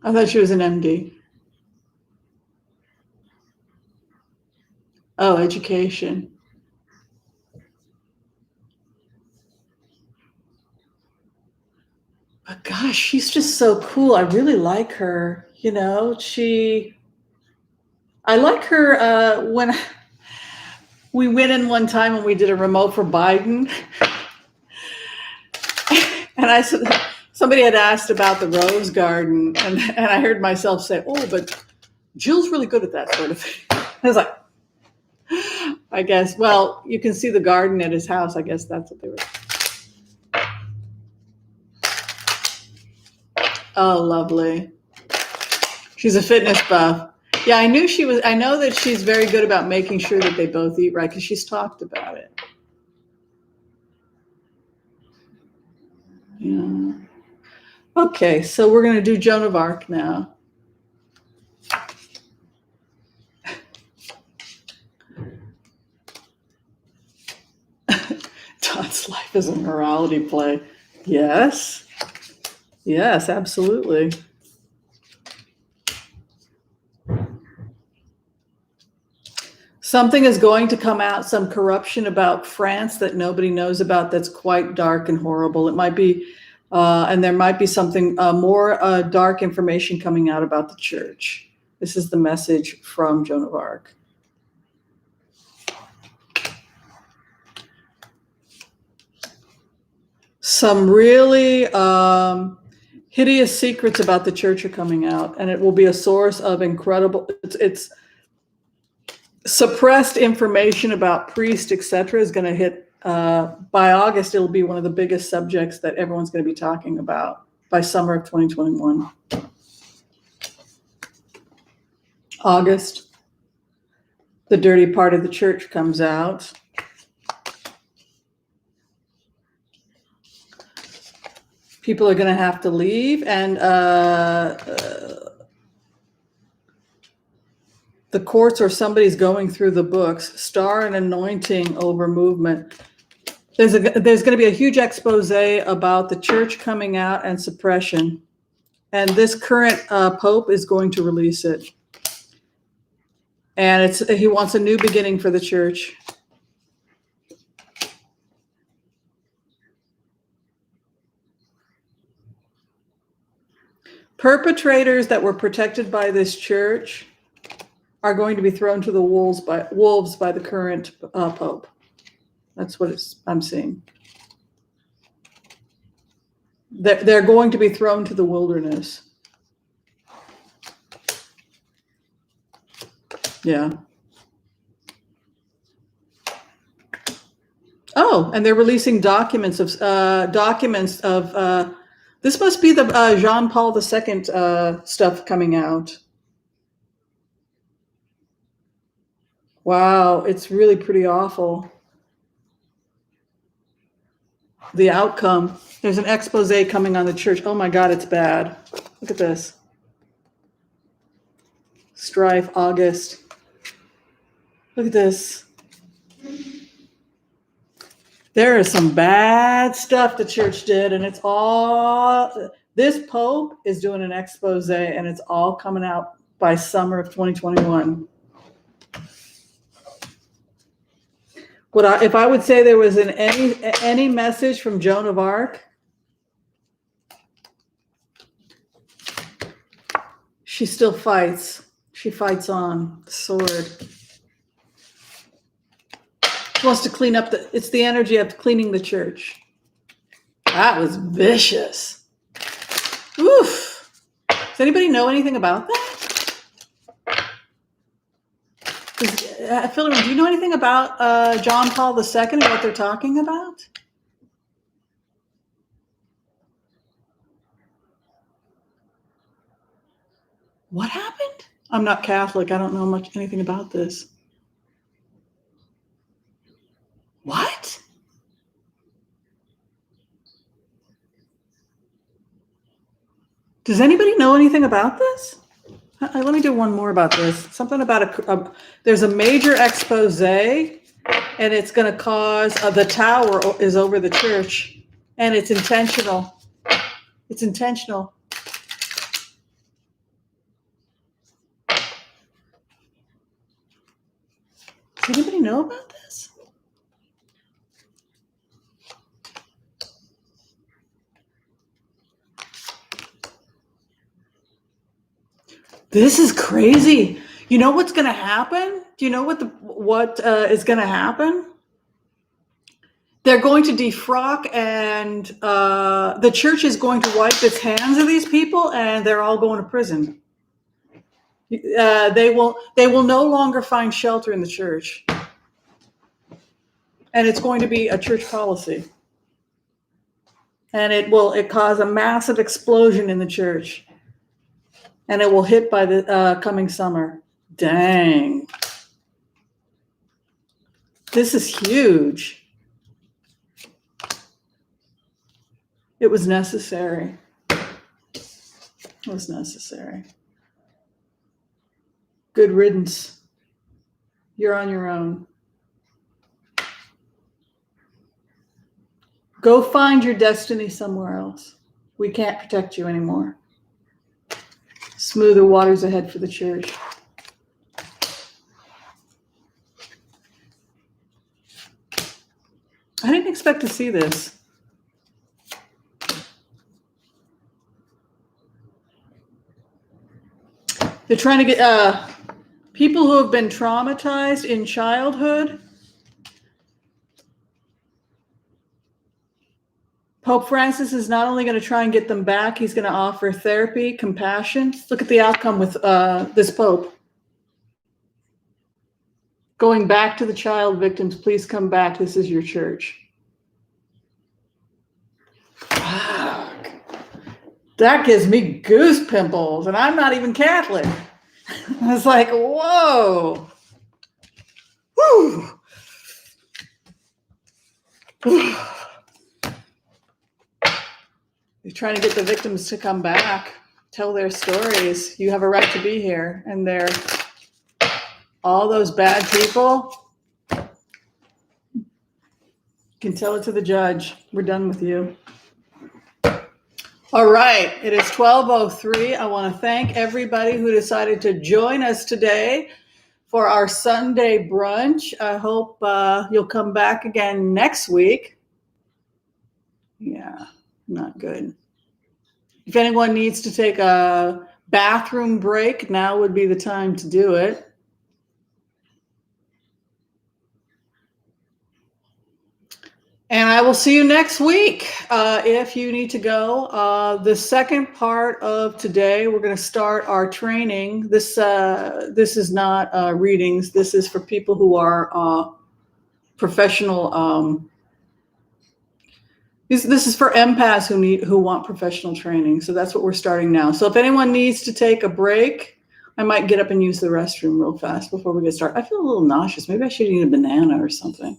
I thought she was an MD. Oh, education. But gosh, she's just so cool. I really like her. I like her when we went in one time and we did a remote for Biden. And somebody had asked about the rose garden, and I heard myself say, "Oh, but Jill's really good at that sort of thing." I was like, I guess, well, you can see the garden at his house. I guess that's what they were. Oh, lovely. She's a fitness buff. Yeah, I know that she's very good about making sure that they both eat right because she's talked about it. Yeah. Okay, so we're going to do Joan of Arc now. Todd's life is a morality play. Yes. Yes, absolutely. Something is going to come out, some corruption about France that nobody knows about that's quite dark and horrible. It might be, and there might be something more dark information coming out about the church. This is the message from Joan of Arc. Some really hideous secrets about the church are coming out, and it will be a source of incredible, it's suppressed information about priests, etc., is going to hit by August. It'll be one of the biggest subjects that everyone's going to be talking about by summer of 2021. August, the dirty part of the church comes out. People are going to have to leave, and the courts or somebody's going through the books. Star and anointing over movement. There's going to be a huge expose about the church coming out and suppression. And this current Pope is going to release it. And he wants a new beginning for the church. Perpetrators that were protected by this church are going to be thrown to the wolves by the current Pope. That's what I'm seeing. They're going to be thrown to the wilderness. Yeah. Oh, and they're releasing documents of this must be the Jean Paul II stuff coming out. Wow, it's really pretty awful. The outcome. There's an expose coming on the church. Oh my God, it's bad. Look at this. Strife, August. Look at this. There is some bad stuff the church did, and it's all, this Pope is doing an expose, and it's all coming out by summer of 2021. If I would say there was any message from Joan of Arc, she still fights. She fights on the sword. She wants to clean up it's the energy of cleaning the church. That was vicious. Oof. Does anybody know anything about that? Philip, do you know anything about John Paul II and what they're talking about? What happened? I'm not Catholic. I don't know anything about this. What? Does anybody know anything about this? Let me do one more about this. Something about there's a major expose, and it's going to cause the tower is over the church, and it's intentional. It's intentional. Does anybody know about this? This is crazy. You know what's going to happen? Do you know what is going to happen? They're going to defrock, and the church is going to wipe its hands of these people, and they're all going to prison. They will no longer find shelter in the church, and it's going to be a church policy, and it cause a massive explosion in the church. And it will hit by the coming summer. Dang. This is huge. It was necessary. It was necessary. Good riddance. You're on your own. Go find your destiny somewhere else. We can't protect you anymore. Smoother waters ahead for the church. I didn't expect to see this. They're trying to get people who have been traumatized in childhood. Pope Francis is not only going to try and get them back, he's going to offer therapy, compassion. Look at the outcome with this Pope. Going back to the child victims, please come back. This is your church. Fuck. That gives me goose pimples, and I'm not even Catholic. I was like, whoa. Woo. You're trying to get the victims to come back, tell their stories. You have a right to be here. And they're all those bad people. You can tell it to the judge. We're done with you. All right. It is 12:03. I want to thank everybody who decided to join us today for our Sunday brunch. I hope you'll come back again next week. Yeah, not good. If anyone needs to take a bathroom break, now would be the time to do it. And I will see you next week if you need to go. The second part of today, we're going to start our training. This is not readings. This is for people who are professional. This is for empaths who want professional training. So that's what we're starting now. So if anyone needs to take a break, I might get up and use the restroom real fast before we get started. I feel a little nauseous. Maybe I should eat a banana or something.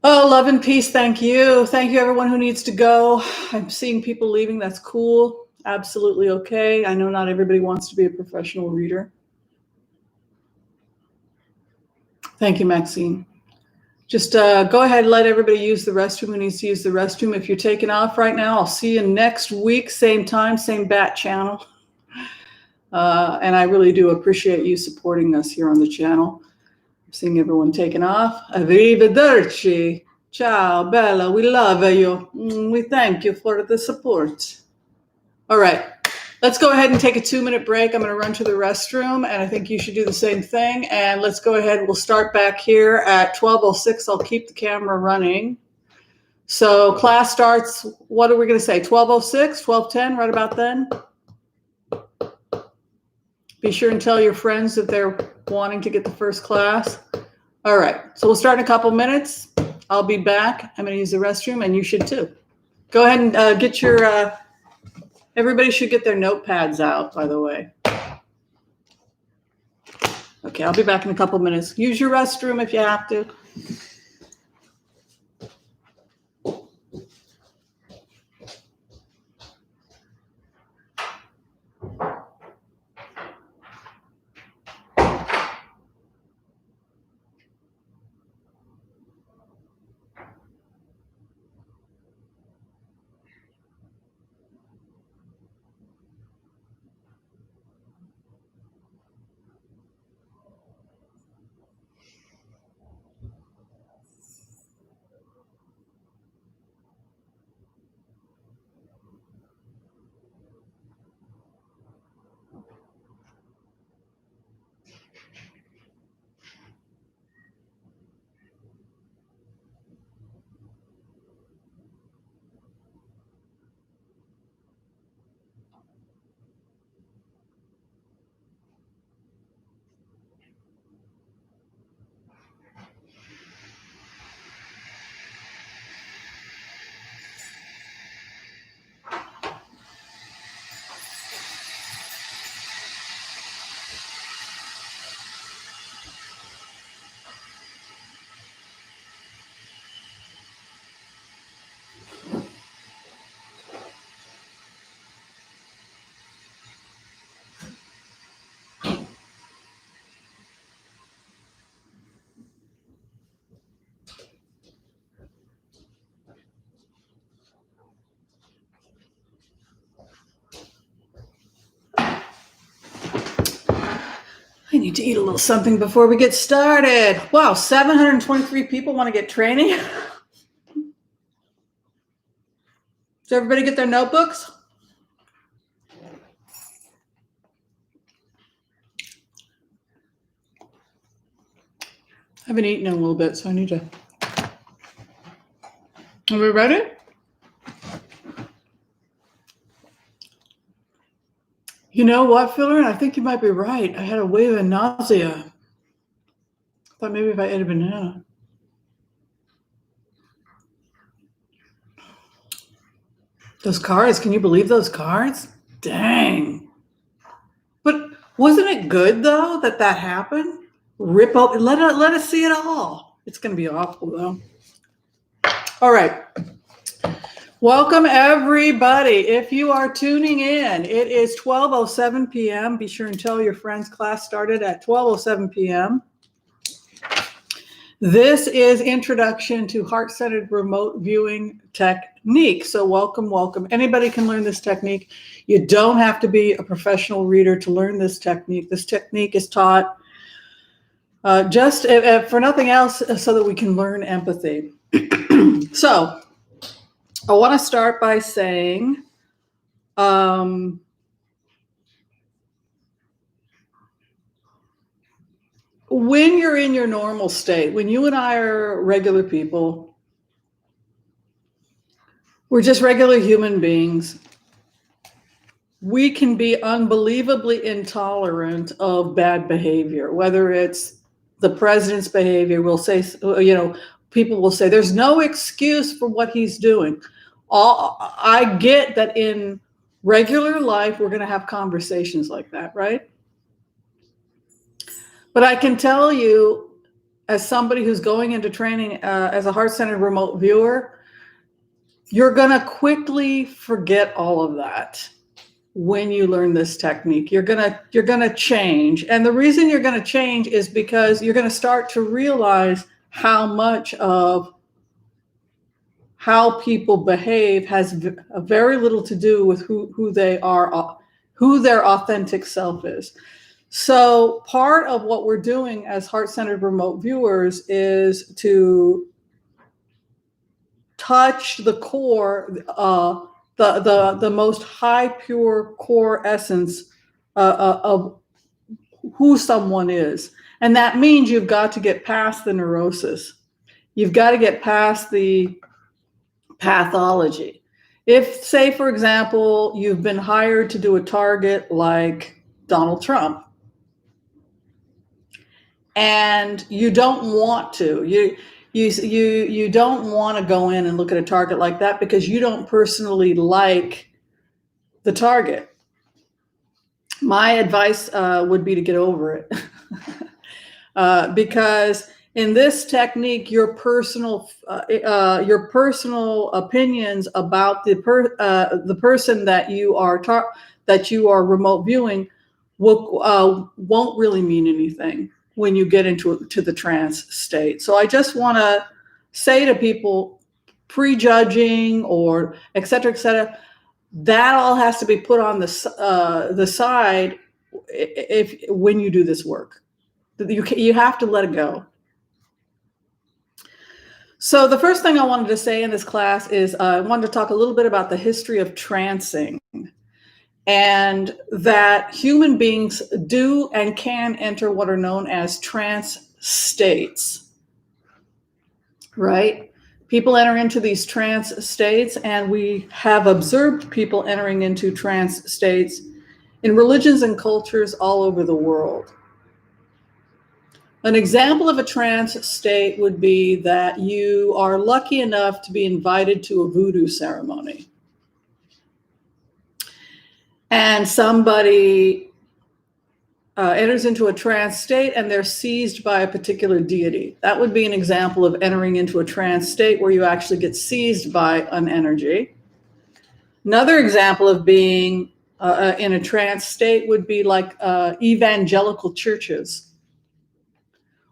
Oh, love and peace. Thank you. Thank you, everyone who needs to go. I'm seeing people leaving. That's cool. Absolutely okay. I know not everybody wants to be a professional reader. Thank you, Maxine. Just go ahead and let everybody use the restroom who needs to use the restroom. If you're taking off right now, I'll see you next week, same time, same bat channel. And I really do appreciate you supporting us here on the channel. I'm seeing everyone taking off. Arrivederci. Ciao, Bella. We love you. We thank you for the support. All right. Let's go ahead and take a 2-minute break. I'm going to run to the restroom, and I think you should do the same thing. And let's go ahead. We'll start back here at 12:06. I'll keep the camera running. So class starts, what are we going to say, 12:06, 12:10, right about then? Be sure and tell your friends that they're wanting to get the first class. All right. So we'll start in a couple minutes. I'll be back. I'm going to use the restroom, and you should too. Go ahead and get your... everybody should get their notepads out, by the way. Okay, I'll be back in a couple minutes. Use your restroom if you have to. need to eat a little something before we get started. Wow, 723 people want to get training. Does everybody get their notebooks? I haven't eaten in a little bit, so I need to. Are we ready? You know what, Philrin? I think you might be right. I had a wave of nausea. I thought maybe if I ate a banana. Those cards, can you believe those cards? Dang. But wasn't it good, though, that happened? Rip open, let us see it all. It's going to be awful, though. All right. Welcome, everybody. If you are tuning in, it is 12:07 p.m. Be sure and tell your friends class started at 12:07 p.m. This is Introduction to Heart-Centered Remote Viewing Technique. So welcome, welcome. Anybody can learn this technique. You don't have to be a professional reader to learn this technique. This technique is taught just for nothing else so that we can learn empathy. So I want to start by saying when you're in your normal state, when you and I are regular people, we're just regular human beings, we can be unbelievably intolerant of bad behavior, whether it's the president's behavior. We'll say, people will say, there's no excuse for what he's doing. I get that in regular life, we're going to have conversations like that, right? But I can tell you, as somebody who's going into training as a heart-centered remote viewer, you're going to quickly forget all of that when you learn this technique. You're going to change. And the reason you're going to change is because you're going to start to realize how much of how people behave has very little to do with who they are, who their authentic self is. So part of what we're doing as heart-centered remote viewers is to touch the core, the most high, pure core essence of who someone is. And that means you've got to get past the neurosis. You've got to get past the pathology. If, say, for example, you've been hired to do a target like Donald Trump, and you don't want to, you don't want to go in and look at a target like that because you don't personally like the target. My advice would be to get over it. Because in this technique, your personal opinions about the person that you are remote viewing won't really mean anything when you get into the trance state. So I just want to say to people, prejudging or et cetera, that all has to be put on the side when you do this work. You have to let it go. So the first thing I wanted to say in this class is I wanted to talk a little bit about the history of trancing, and that human beings do and can enter what are known as trance states, right? People enter into these trance states, and we have observed people entering into trance states in religions and cultures all over the world. An example of a trance state would be that you are lucky enough to be invited to a voodoo ceremony. And somebody enters into a trance state and they're seized by a particular deity. That would be an example of entering into a trance state where you actually get seized by an energy. Another example of being in a trance state would be like evangelical churches,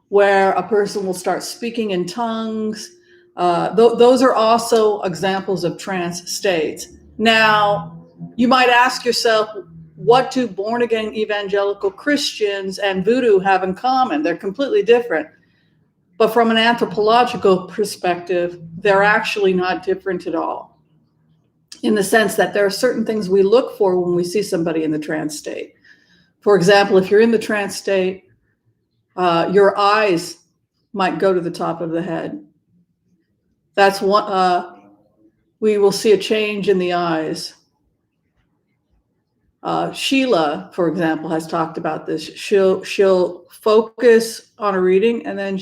where a person will start speaking in tongues. Those are also examples of trance states. Now, you might ask yourself, what do born-again evangelical Christians and voodoo have in common? They're completely different. But from an anthropological perspective, they're actually not different at all, in the sense that there are certain things we look for when we see somebody in the trance state. For example, if you're in the trance state, your eyes might go to the top of the head. That's one. We will see a change in the eyes. Sheila, for example, has talked about this. She'll focus on a reading and then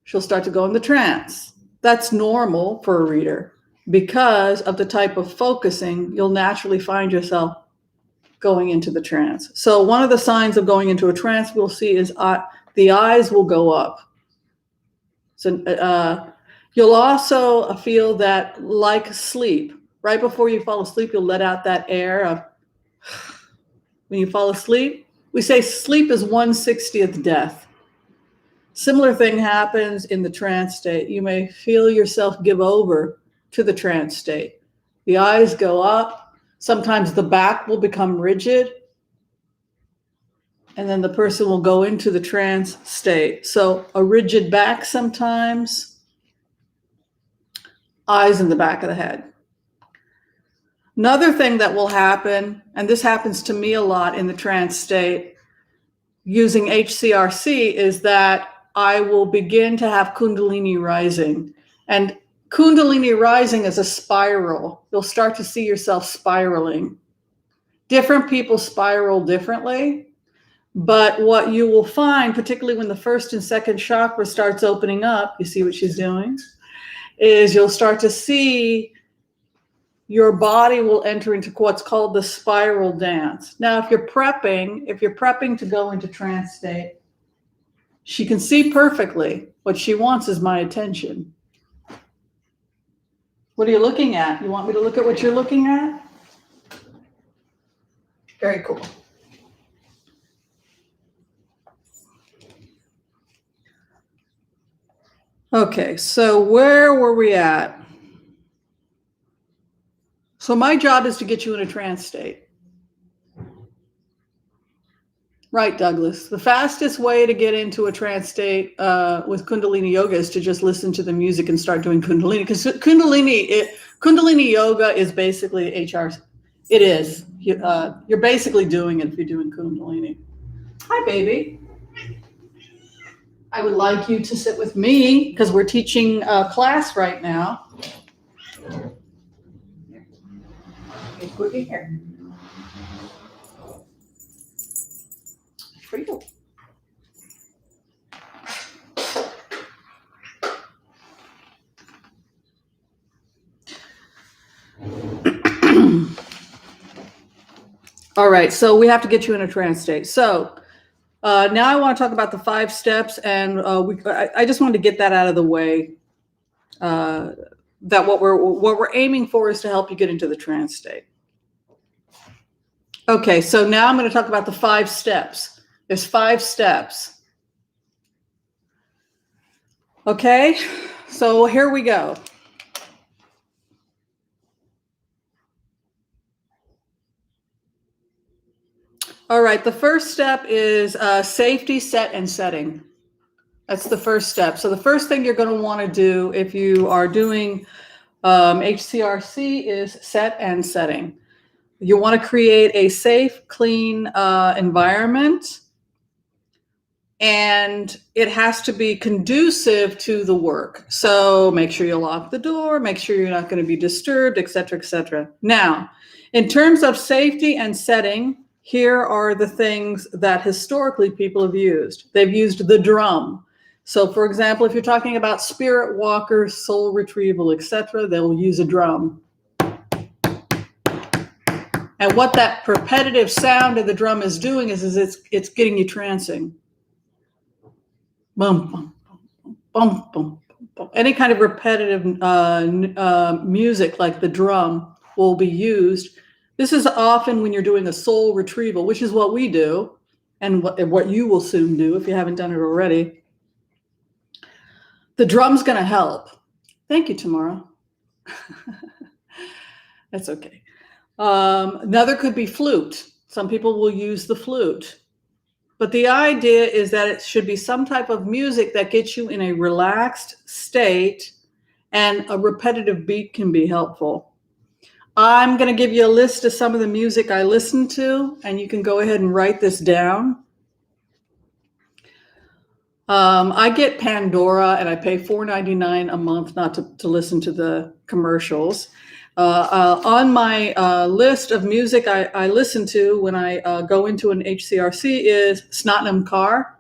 she'll start to go in the trance. That's normal for a reader. Because of the type of focusing, you'll naturally find yourself going into the trance. So one of the signs of going into a trance we'll see is the eyes will go up. So you'll also feel that, like sleep, right before you fall asleep, you'll let out that air of, when you fall asleep, we say sleep is 1/60th death. Similar thing happens in the trance state. You may feel yourself give over to the trance state. The eyes go up. Sometimes the back will become rigid. And then the person will go into the trance state. So a rigid back sometimes, eyes in the back of the head. Another thing that will happen, and this happens to me a lot in the trance state, using HCRC, is that I will begin to have Kundalini rising. And Kundalini rising is a spiral. You'll start to see yourself spiraling. Different people spiral differently. But what you will find, particularly when the first and second chakra starts opening up, you see what she's doing, is you'll start to see your body will enter into what's called the spiral dance. Now, if you're prepping to go into trance state, she can see perfectly. What she wants is my attention. What are you looking at? You want me to look at what you're looking at? Very cool. Okay, so where were we at? So my job is to get you in a trance state. Right, Douglas. The fastest way to get into a trance state with Kundalini Yoga is to just listen to the music and start doing Kundalini. Because Kundalini Yoga is basically HR. It is. You're basically doing it if you're doing Kundalini. Hi, baby. I would like you to sit with me because we're teaching a class right now. Get quickly here. For you. All right, so we have to get you in a trance state. So now I want to talk about the 5 steps, and I just wanted to get that out of the way. That what we're aiming for is to help you get into the trance state. Okay, so now I'm going to talk about the 5 steps. There's 5 steps. Okay, so here we go. All right, the first step is safety, set, and setting. That's the first step. So the first thing you're going to want to do if you are doing HCRC is set and setting. You want to create a safe, clean environment, and it has to be conducive to the work. So make sure you lock the door, make sure you're not going to be disturbed, et cetera, et cetera. Now, in terms of safety and setting, here are the things that historically people have used. They've used the drum. So, for example, if you're talking about spirit walkers, soul retrieval, et cetera, they'll use a drum. And what that repetitive sound of the drum is doing is it's getting you trancing. Bum, bum, bum, bum, bum, bum. Any kind of repetitive music like the drum will be used. This is often when you're doing a soul retrieval, which is what we do, and what you will soon do if you haven't done it already. The drum's going to help. Thank you, Tamara. That's okay. Another could be flute. Some people will use the flute. But the idea is that it should be some type of music that gets you in a relaxed state, and a repetitive beat can be helpful. I'm going to give you a list of some of the music I listen to, and you can go ahead and write this down. I get Pandora, and I pay $4.99 a month not to listen to the commercials. On my list of music I listen to when I go into an HCRC is Snottingham Car.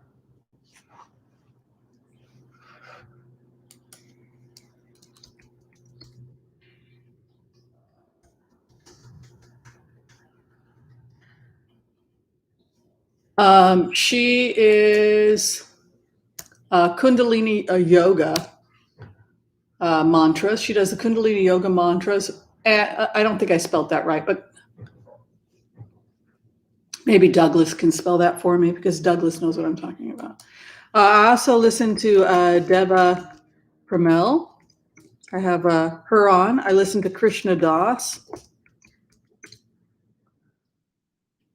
She is Kundalini yoga mantras. She does the Kundalini yoga mantras. I don't think I spelled that right, but maybe Douglas can spell that for me, because Douglas knows what I'm talking about. I also listen to Deva Pramel. I have her on. I listen to Krishna Das.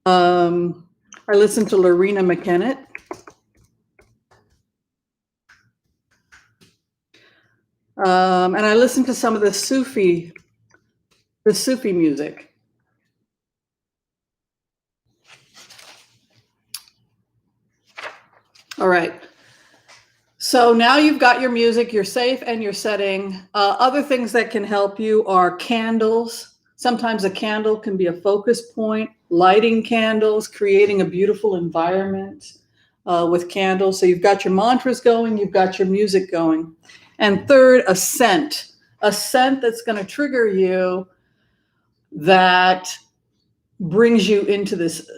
I listen to Lorena McKennett. And I listen to some of the Sufi music. All right. So now you've got your music, you're safe, and you're setting. Other things that can help you are candles. Sometimes a candle can be a focus point. Lighting candles, creating a beautiful environment with candles. So you've got your mantras going, you've got your music going. And third, a scent that's going to trigger you, that brings you into this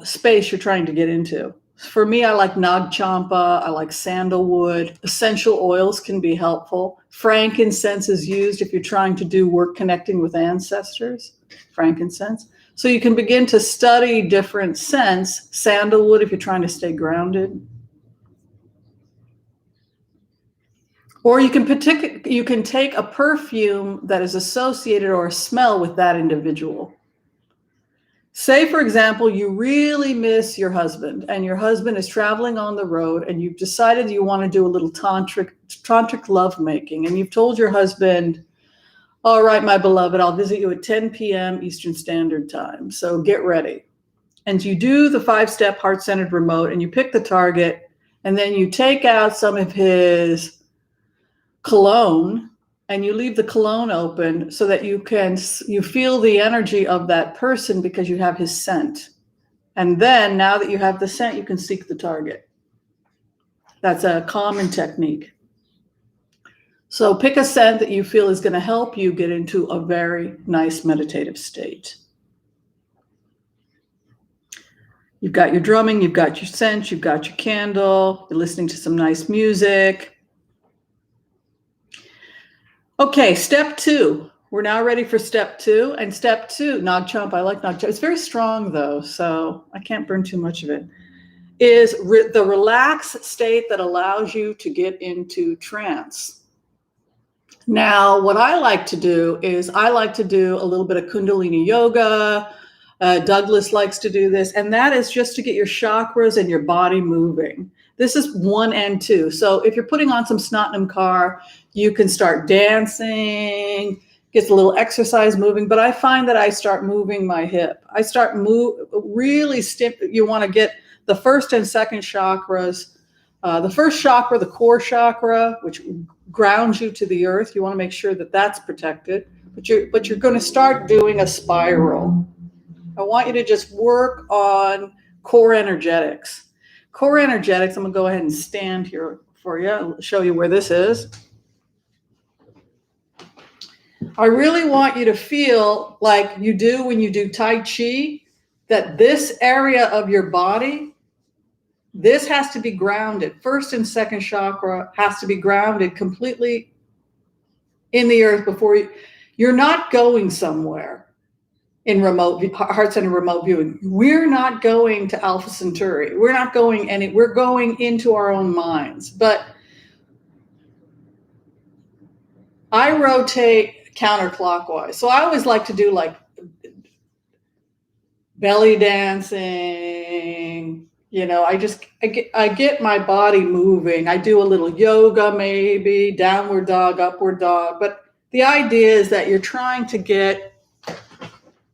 space you're trying to get into. For me, I like Nag Champa, I like sandalwood. Essential oils can be helpful. Frankincense is used if you're trying to do work connecting with ancestors, frankincense. So you can begin to study different scents. Sandalwood if you're trying to stay grounded. Or you can take a perfume that is associated, or a smell, with that individual. Say, for example, you really miss your husband, and your husband is traveling on the road, and you've decided you want to do a little tantric lovemaking, and you've told your husband, all right, my beloved, I'll visit you at 10 p.m. Eastern Standard Time, so get ready. And you do the 5-step heart-centered remote, and you pick the target, and then you take out some of his cologne, and you leave the cologne open so that you feel the energy of that person, because you have his scent. And then now that you have the scent, you can seek the target. That's a common technique. So pick a scent that you feel is going to help you get into a very nice meditative state. You've got your drumming, you've got your scent, you've got your candle, you're listening to some nice music. Okay, step 2. We're now ready for step 2. And step 2, Nag Champa, I like Nag Champa. It's very strong though, so I can't burn too much of it. Is the relaxed state that allows you to get into trance. Now, what I like to do is I like to do a little bit of Kundalini yoga. Douglas likes to do this, and that is just to get your chakras and your body moving. This is 1 and 2. So if you're putting on some Snottingham Car, you can start dancing, gets a little exercise moving, but I find that I start moving my hip. I start really stiff. You want to get the first and second chakras. The first chakra, the core chakra, which grounds you to the earth. You want to make sure that that's protected, but you're going to start doing a spiral. I want you to just work on core energetics. Core energetics, I'm going to go ahead and stand here for you. I'll show you where this is. I really want you to feel like you do when you do Tai Chi, that this area of your body, this has to be grounded. First and second chakra has to be grounded completely in the earth before you're not going somewhere. In heart center remote viewing, we're not going to Alpha Centauri. We're not going we're going into our own minds. But I rotate counterclockwise. So I always like to do like belly dancing. You know, I get my body moving. I do a little yoga, maybe downward dog, upward dog. But the idea is that you're trying to get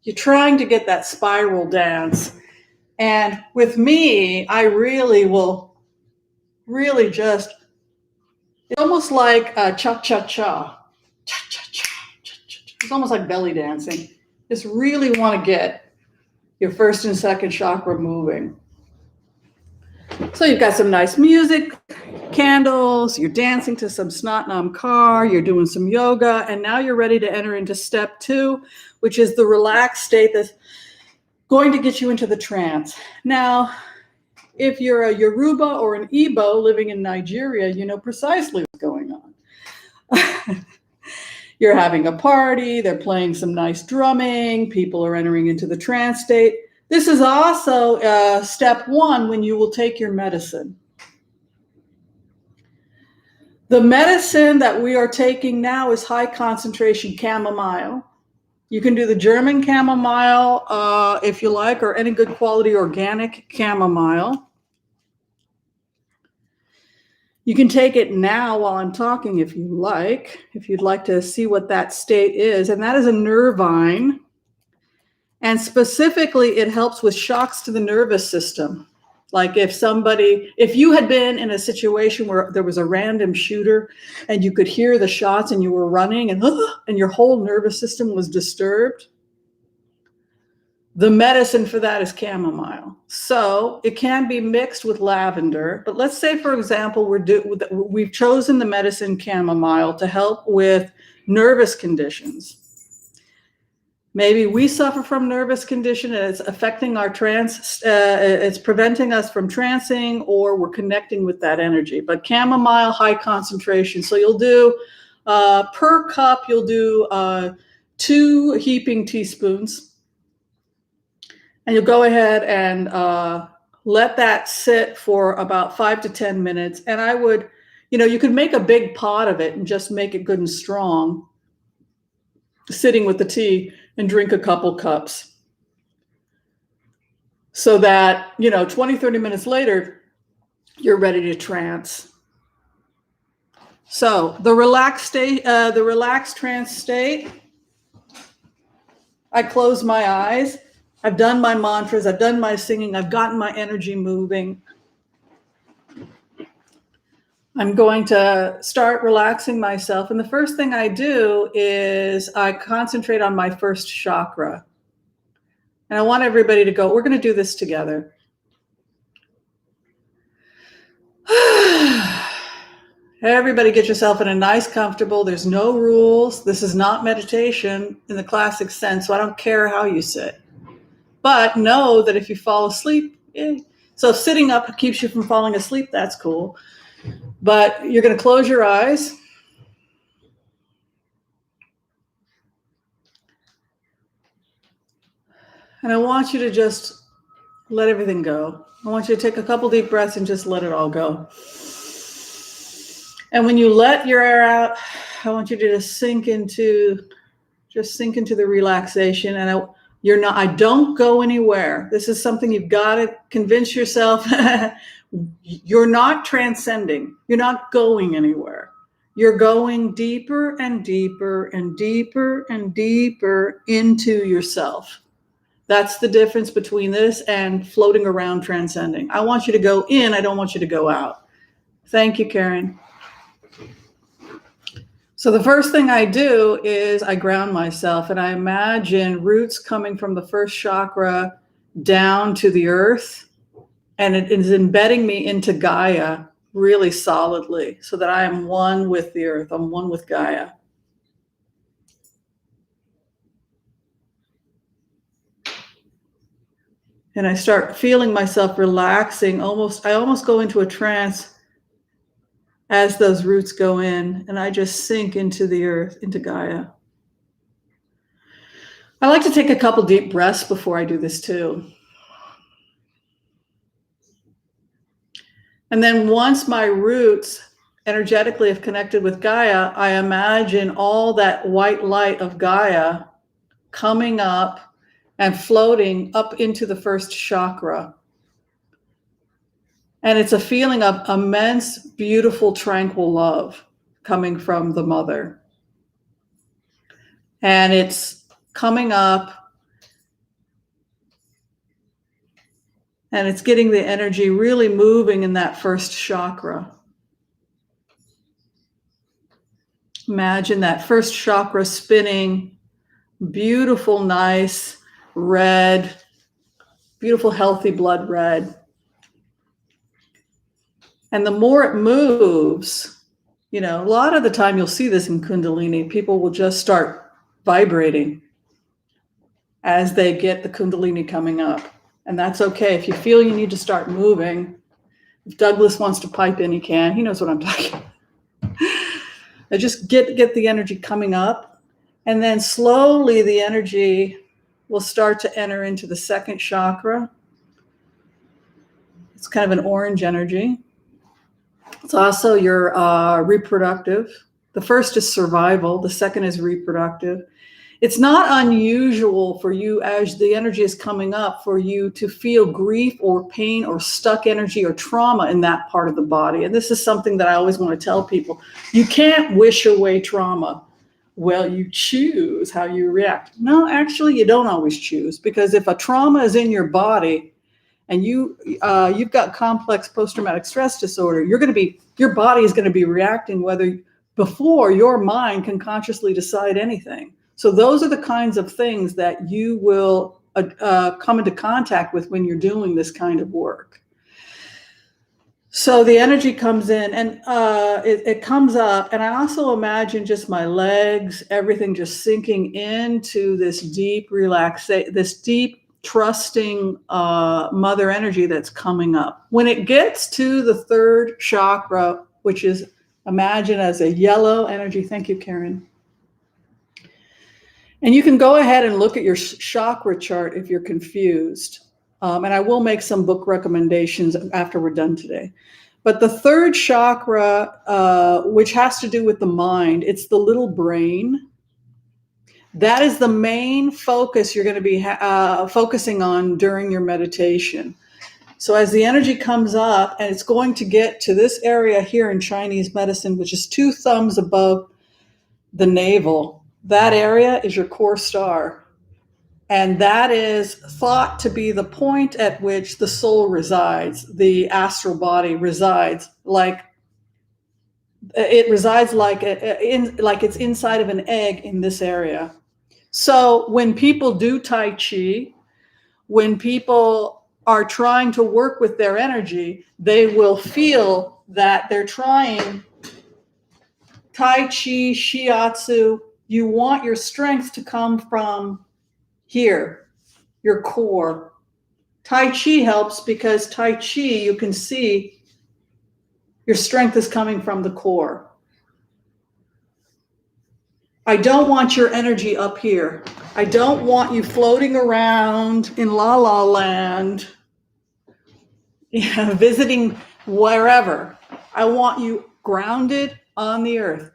that spiral dance. And with me, I really will just, it's almost like cha-cha-cha. Cha-cha-cha. It's almost like belly dancing. Just really want to get your first and second chakra moving. So you've got some nice music, candles, you're dancing to some Snot Nom Car, you're doing some yoga, and now you're ready to enter into step 2, which is the relaxed state that's going to get you into the trance. Now, if you're a Yoruba or an Igbo living in Nigeria, you know precisely what's going on. You're having a party, they're playing some nice drumming, people are entering into the trance state. This is also step 1 when you will take your medicine. The medicine that we are taking now is high concentration chamomile. You can do the German chamomile if you like, or any good quality organic chamomile. You can take it now while I'm talking if you like, if you'd like to see what that state is. And that is a nervine. And specifically, it helps with shocks to the nervous system. Like if you had been in a situation where there was a random shooter and you could hear the shots and you were running and your whole nervous system was disturbed, the medicine for that is chamomile. So it can be mixed with lavender. But let's say, for example, we've chosen the medicine chamomile to help with nervous conditions. Maybe we suffer from nervous condition and it's affecting our trance, it's preventing us from trancing, or we're connecting with that energy. But chamomile, high concentration. So you'll do, per cup, you'll do 2 heaping teaspoons. And you'll go ahead and let that sit for about 5 to 10 minutes. And I would, you could make a big pot of it and just make it good and strong, sitting with the tea, and drink a couple cups. So that, 20, 30 minutes later, you're ready to trance. So the relaxed trance state, I close my eyes. I've done my mantras, I've done my singing, I've gotten my energy moving. I'm going to start relaxing myself. And the first thing I do is I concentrate on my first chakra. And I want everybody to go, we're going to do this together. Everybody get yourself in a nice, comfortable, there's no rules. This is not meditation in the classic sense, so I don't care how you sit. But know that if you fall asleep, so sitting up keeps you from falling asleep, that's cool. But you're going to close your eyes. And I want you to just let everything go. I want you to take a couple deep breaths and just let it all go. And when you let your air out, I want you to just sink into the relaxation. And I don't go anywhere. This is something you've got to convince yourself. You're not transcending. You're not going anywhere. You're going deeper and deeper and deeper and deeper into yourself. That's the difference between this and floating around transcending. I want you to go in. I don't want you to go out. Thank you, Karen. So the first thing I do is I ground myself, and I imagine roots coming from the first chakra down to the earth. And it is embedding me into Gaia really solidly so that I am one with the earth. I'm one with Gaia. And I start feeling myself relaxing. I almost go into a trance as those roots go in, and I just sink into the earth, into Gaia. I like to take a couple deep breaths before I do this too. And then once my roots energetically have connected with Gaia, I imagine all that white light of Gaia coming up and floating up into the first chakra. And it's a feeling of immense, beautiful, tranquil love coming from the mother. And it's coming up and it's getting the energy really moving in that first chakra. Imagine that first chakra spinning, beautiful, nice, red, beautiful, healthy blood red. And the more it moves, you know, a lot of the time you'll see this in Kundalini, people will just start vibrating as they get the Kundalini coming up. And that's okay. If you feel you need to start moving, if Douglas wants to pipe in, he can. He knows what I'm talking about. Just get the energy coming up, and then slowly the energy will start to enter into the second chakra. It's kind of an orange energy. It's also your reproductive. The first is survival. The second is reproductive. It's not unusual for you, as the energy is coming up, for you to feel grief or pain or stuck energy or trauma in that part of the body. And this is something that I always want to tell people. You can't wish away trauma. Well, you choose how you react. No, actually, you don't always choose, because if a trauma is in your body and you've got complex post-traumatic stress disorder, your body is going to be reacting before your mind can consciously decide anything. So those are the kinds of things that you will come into contact with when you're doing this kind of work. So the energy comes in and it comes up. And I also imagine just my legs, everything just sinking into this deep this deep trusting mother energy that's coming up. When it gets to the third chakra, which is imagined as a yellow energy. Thank you, Karen. And you can go ahead and look at your chakra chart if you're confused. And I will make some book recommendations after we're done today. But the third chakra, which has to do with the mind, it's the little brain. That is the main focus you're going to be focusing on during your meditation. So as the energy comes up, and it's going to get to this area here in Chinese medicine, which is 2 thumbs above the navel. That area is your core star. And that is thought to be the point at which the soul resides, the astral body resides, like it's inside of an egg in this area. So when people do Tai Chi, when people are trying to work with their energy, they will feel that they're trying Tai Chi, Shiatsu. You want your strength to come from here, your core. Tai Chi helps because Tai Chi, you can see your strength is coming from the core. I don't want your energy up here. I don't want you floating around in La La Land, visiting wherever. I want you grounded on the earth.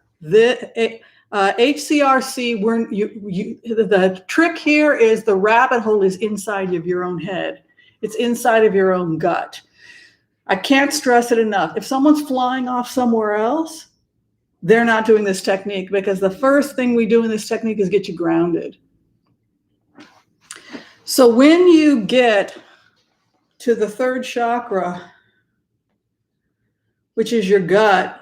HCRC, the trick here is the rabbit hole is inside of your own head. It's inside of your own gut. I can't stress it enough. If someone's flying off somewhere else, they're not doing this technique, because the first thing we do in this technique is get you grounded. So when you get to the third chakra, which is your gut,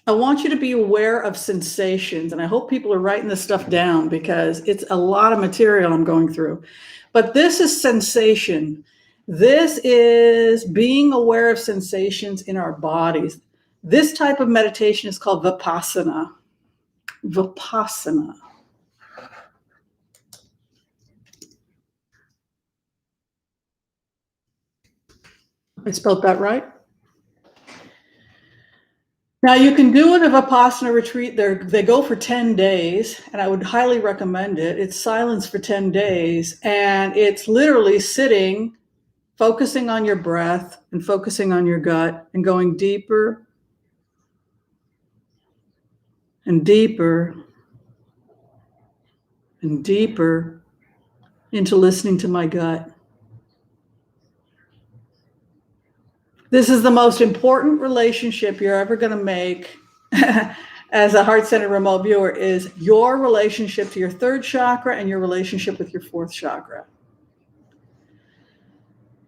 I want you to be aware of sensations. And I hope people are writing this stuff down, because it's a lot of material I'm going through. But this is sensation. This is being aware of sensations in our bodies. This type of meditation is called Vipassana. Vipassana. I spelled that right? Now you can do a Vipassana retreat. They go for 10 days, and I would highly recommend it. It's silence for 10 days, and it's literally sitting, focusing on your breath and focusing on your gut and going deeper and deeper and deeper into listening to my gut. This is the most important relationship you're ever going to make as a heart-centered remote viewer, is your relationship to your third chakra and your relationship with your fourth chakra.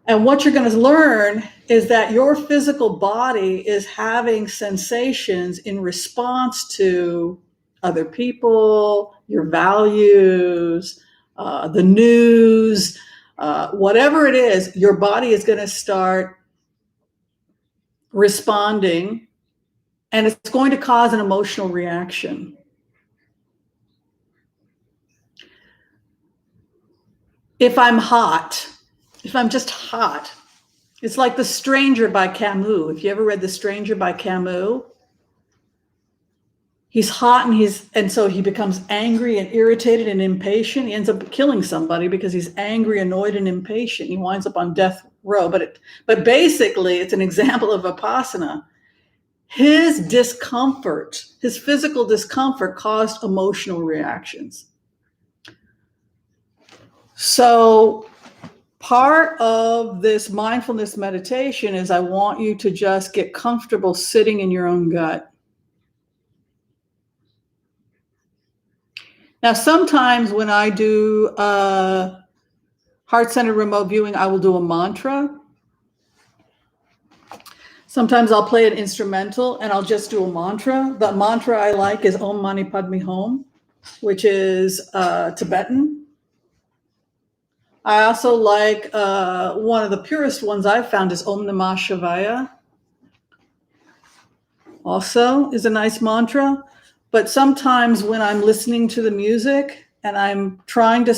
And what you're going to learn is that your physical body is having sensations in response to other people, your values, the news, whatever it is, your body is going to start responding, and it's going to cause an emotional reaction. If I'm just hot, it's like The Stranger by Camus. If you ever read The Stranger by Camus, he's hot and so he becomes angry and irritated and impatient. He ends up killing somebody because he's angry, annoyed, and impatient. He winds up on death row. But basically, it's an example of Vipassana. His discomfort, his physical discomfort, caused emotional reactions. So part of this mindfulness meditation is I want you to just get comfortable sitting in your own gut. Now, sometimes when I do heart-centered remote viewing, I will do a mantra. Sometimes I'll play an instrumental and I'll just do a mantra. The mantra I like is Om Mani Padme Hum, which is Tibetan. I also like one of the purest ones I've found is Om Namah Shivaya. Also is a nice mantra. But sometimes when I'm listening to the music and I'm trying to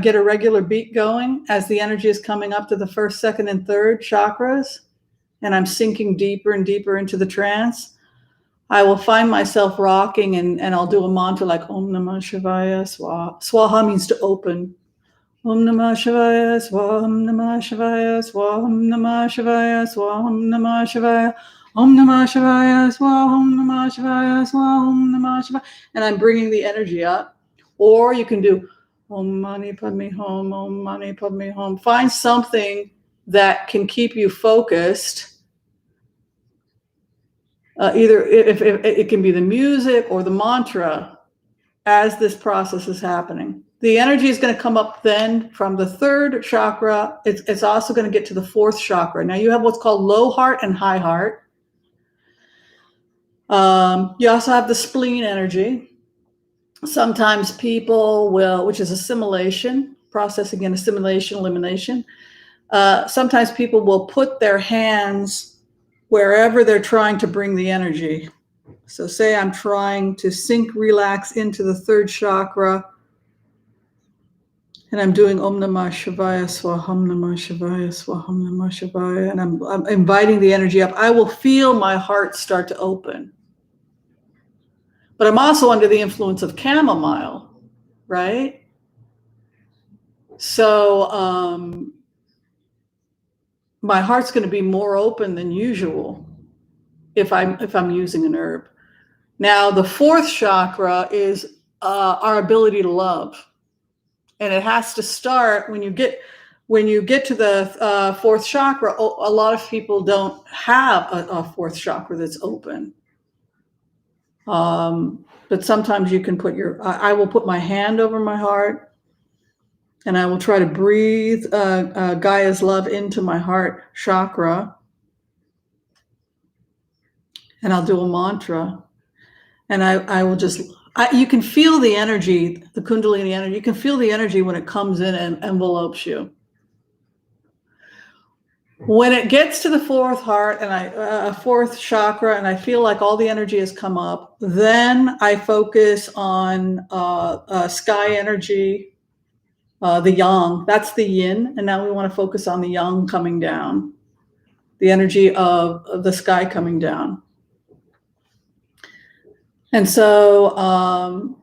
get a regular beat going as the energy is coming up to the first, second, and third chakras, and I'm sinking deeper and deeper into the trance, I will find myself rocking and I'll do a mantra like Om Namah Shivaya Swaha. Swaha means to open. Om Namah Shivaya Swaha, Om Namah Shivaya Swaha, Om Namah Shivaya Swaha, Om Namah Shivaya, Om Namah Shivaya Swaha, Om Namah Shivaya Swaha, Om Namah Shivaya. And I'm bringing the energy up. Or you can do Om Mani Padme Hum, Om Mani Padme Hum. Find something that can keep you focused. Either if it can be the music or the mantra as this process is happening. The energy is going to come up then from the third chakra. It's also going to get to the fourth chakra. Now you have what's called low heart and high heart. You also have the spleen energy. Sometimes people will, which is assimilation, processing and assimilation, elimination. Sometimes people will put their hands wherever they're trying to bring the energy. So say I'm trying to sink, relax into the third chakra, and I'm doing Om Namah Shivaya Swaha, Om Namah Shivaya Swaha, Om Namah Shivaya, and I'm inviting the energy up. I will feel my heart start to open. But I'm also under the influence of chamomile, right? So my heart's going to be more open than usual if I'm using an herb. Now, the fourth chakra is our ability to love. And it has to start when you get to the fourth chakra. A lot of people don't have a fourth chakra that's open. But sometimes you can I will put my hand over my heart and I will try to breathe Gaia's love into my heart chakra. And I'll do a mantra. And I will just, you can feel the energy, the Kundalini energy. You can feel the energy when it comes in and envelopes you. When it gets to the fourth heart and fourth chakra, and I feel like all the energy has come up, then I focus on sky energy, the yang. That's the yin. And now we want to focus on the yang coming down, the energy of the sky coming down. And so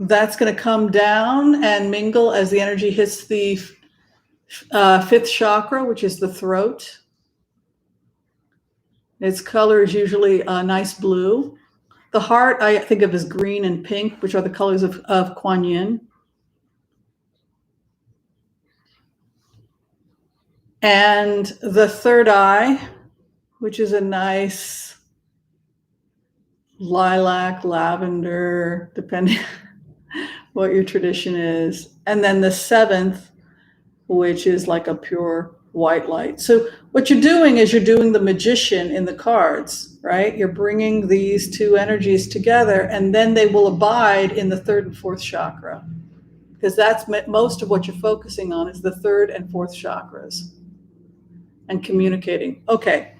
that's going to come down and mingle as the energy hits the fifth chakra, which is the throat. Its color is usually a nice blue. The heart I think of as green and pink, which are the colors of Kuan Yin. And the third eye, which is a nice lilac, lavender, depending what your tradition is. And then the seventh, which is like a pure white light. So what you're doing is you're doing the magician in the cards, right? You're bringing these two energies together, and then they will abide in the third and fourth chakra, because that's most of what you're focusing on is the third and fourth chakras and communicating. Okay.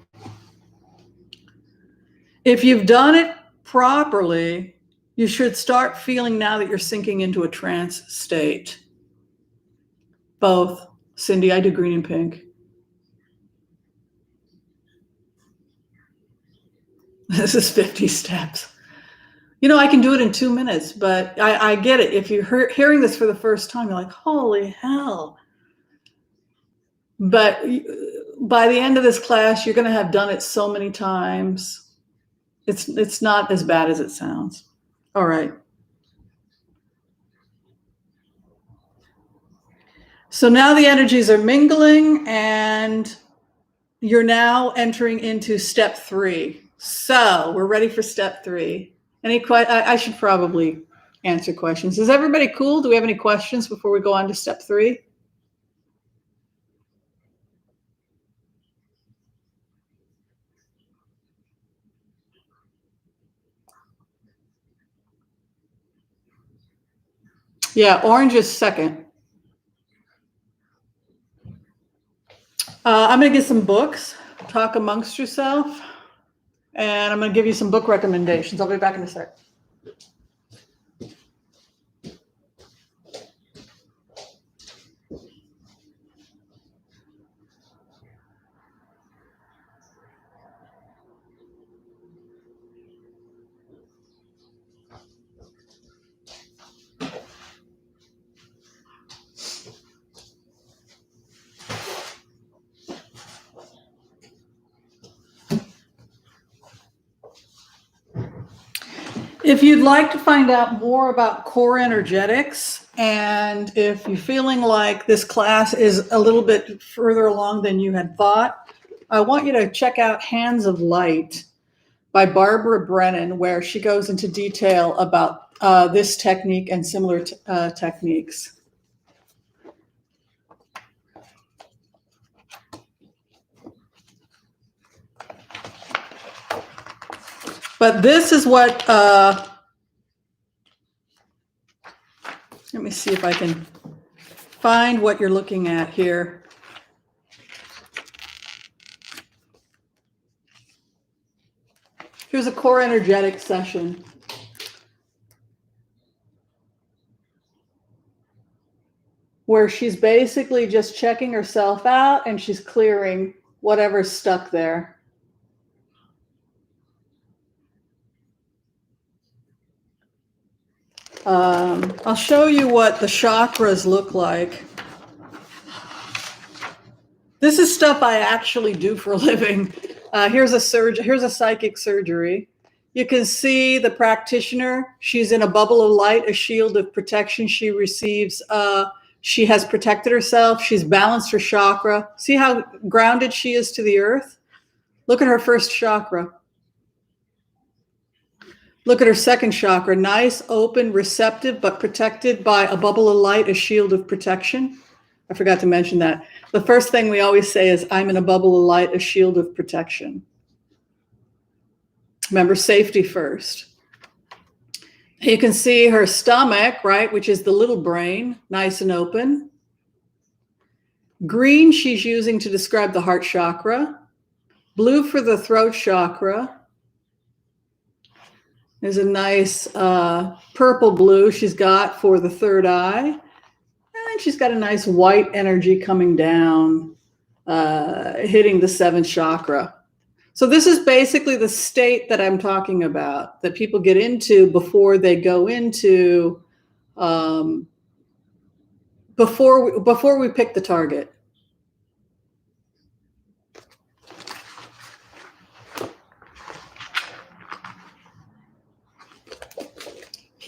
If you've done it properly, you should start feeling now that you're sinking into a trance state. Both. Cindy, I do green and pink. This is 50 steps. I can do it in 2 minutes, but I get it. If you're hearing this for the first time, you're like, holy hell. But by the end of this class, you're going to have done it so many times. It's not as bad as it sounds. All right. So now the energies are mingling, and you're now entering into step 3. So we're ready for step 3. I should probably answer questions. Is everybody cool? Do we have any questions before we go on to step 3? Yeah, orange is second. I'm going to get some books, talk amongst yourself, and I'm going to give you some book recommendations. I'll be back in a sec. If you'd like to find out more about core energetics, and if you're feeling like this class is a little bit further along than you had thought, I want you to check out Hands of Light by Barbara Brennan, where she goes into detail about this technique and similar techniques. But this is what, let me see if I can find what you're looking at here. Here's a core energetic session. Where she's basically just checking herself out and she's clearing whatever's stuck there. I'll show you what the chakras look like. This is stuff I actually do for a living. Here's a psychic surgery. You can see the practitioner. She's in a bubble of light, a shield of protection. She receives, she has protected herself. She's balanced her chakra. See how grounded she is to the earth? Look at her first chakra. Look at her second chakra. Nice, open, receptive, but protected by a bubble of light, a shield of protection. I forgot to mention that. The first thing we always say is, I'm in a bubble of light, a shield of protection. Remember, safety first. You can see her stomach, right, which is the little brain, nice and open. Green she's using to describe the heart chakra. Blue for the throat chakra. There's a nice purple blue she's got for the third eye. And she's got a nice white energy coming down, hitting the seventh chakra. So this is basically the state that I'm talking about, that people get into before they go into, before we pick the target.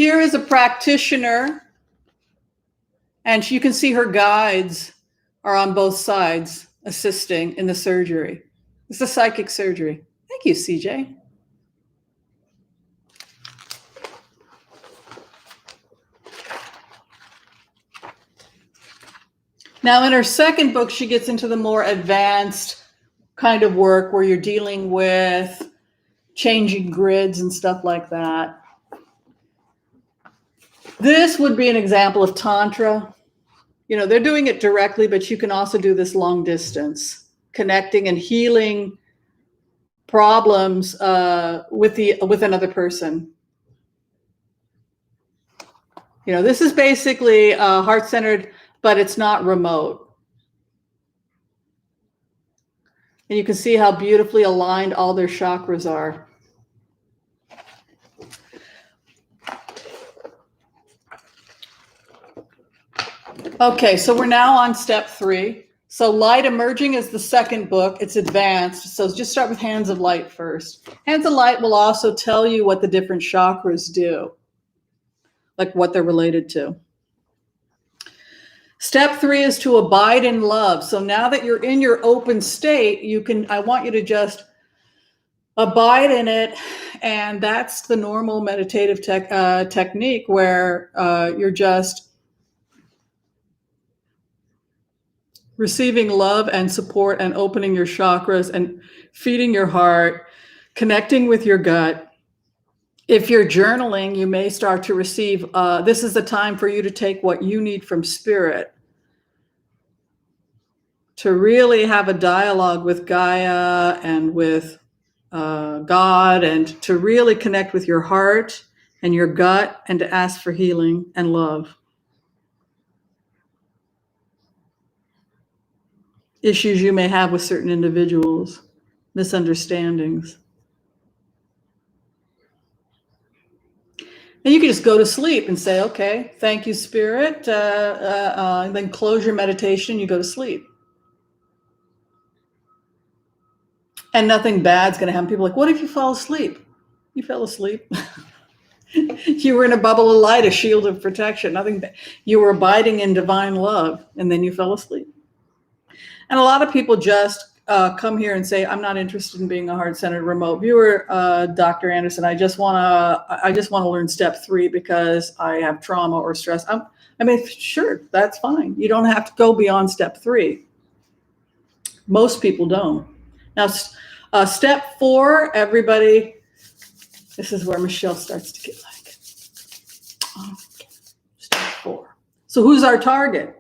Here is a practitioner, and you can see her guides are on both sides assisting in the surgery. It's a psychic surgery. Thank you, CJ. Now, in her second book, she gets into the more advanced kind of work where you're dealing with changing grids and stuff like that. This would be an example of Tantra. You know, they're doing it directly, but you can also do this long distance, connecting and healing problems with another person. You know, this is basically heart-centered, but it's not remote. And you can see how beautifully aligned all their chakras are. Okay, so we're now on step 3. So Light Emerging is the second book. It's advanced. So just start with Hands of Light first. Hands of Light will also tell you what the different chakras do, like what they're related to. Step 3 is to abide in love. So now that you're in your open state, I want you to just abide in it. And that's the normal meditative technique where you're just receiving love and support and opening your chakras and feeding your heart, connecting with your gut. If you're journaling, you may start to receive, this is the time for you to take what you need from spirit, to really have a dialogue with Gaia and with God, and to really connect with your heart and your gut, and to ask for healing and love. Issues you may have with certain individuals, misunderstandings. And you can just go to sleep and say, okay, thank you, Spirit. And then close your meditation, you go to sleep. And nothing bad's going to happen. People are like, what if you fall asleep? You fell asleep. You were in a bubble of light, a shield of protection. Nothing bad. You were abiding in divine love, and then you fell asleep. And a lot of people just come here and say, I'm not interested in being a heart-centered remote viewer, Dr. Anderson. I just want to learn step 3 because I have trauma or stress. I mean, sure, that's fine. You don't have to go beyond step 3. Most people don't. Now, step 4, everybody, this is where Michelle starts to get like, oh, step 4. So who's our target?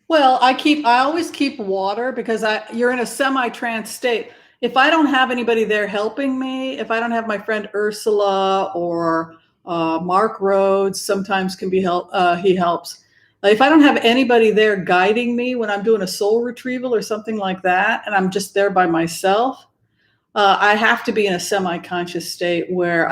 Well, I always keep water because you're in a semi-trance state. If I don't have anybody there helping me, if I don't have my friend Ursula or Mark Rhodes, sometimes can be he helps. If I don't have anybody there guiding me when I'm doing a soul retrieval or something like that, and I'm just there by myself, I have to be in a semi-conscious state where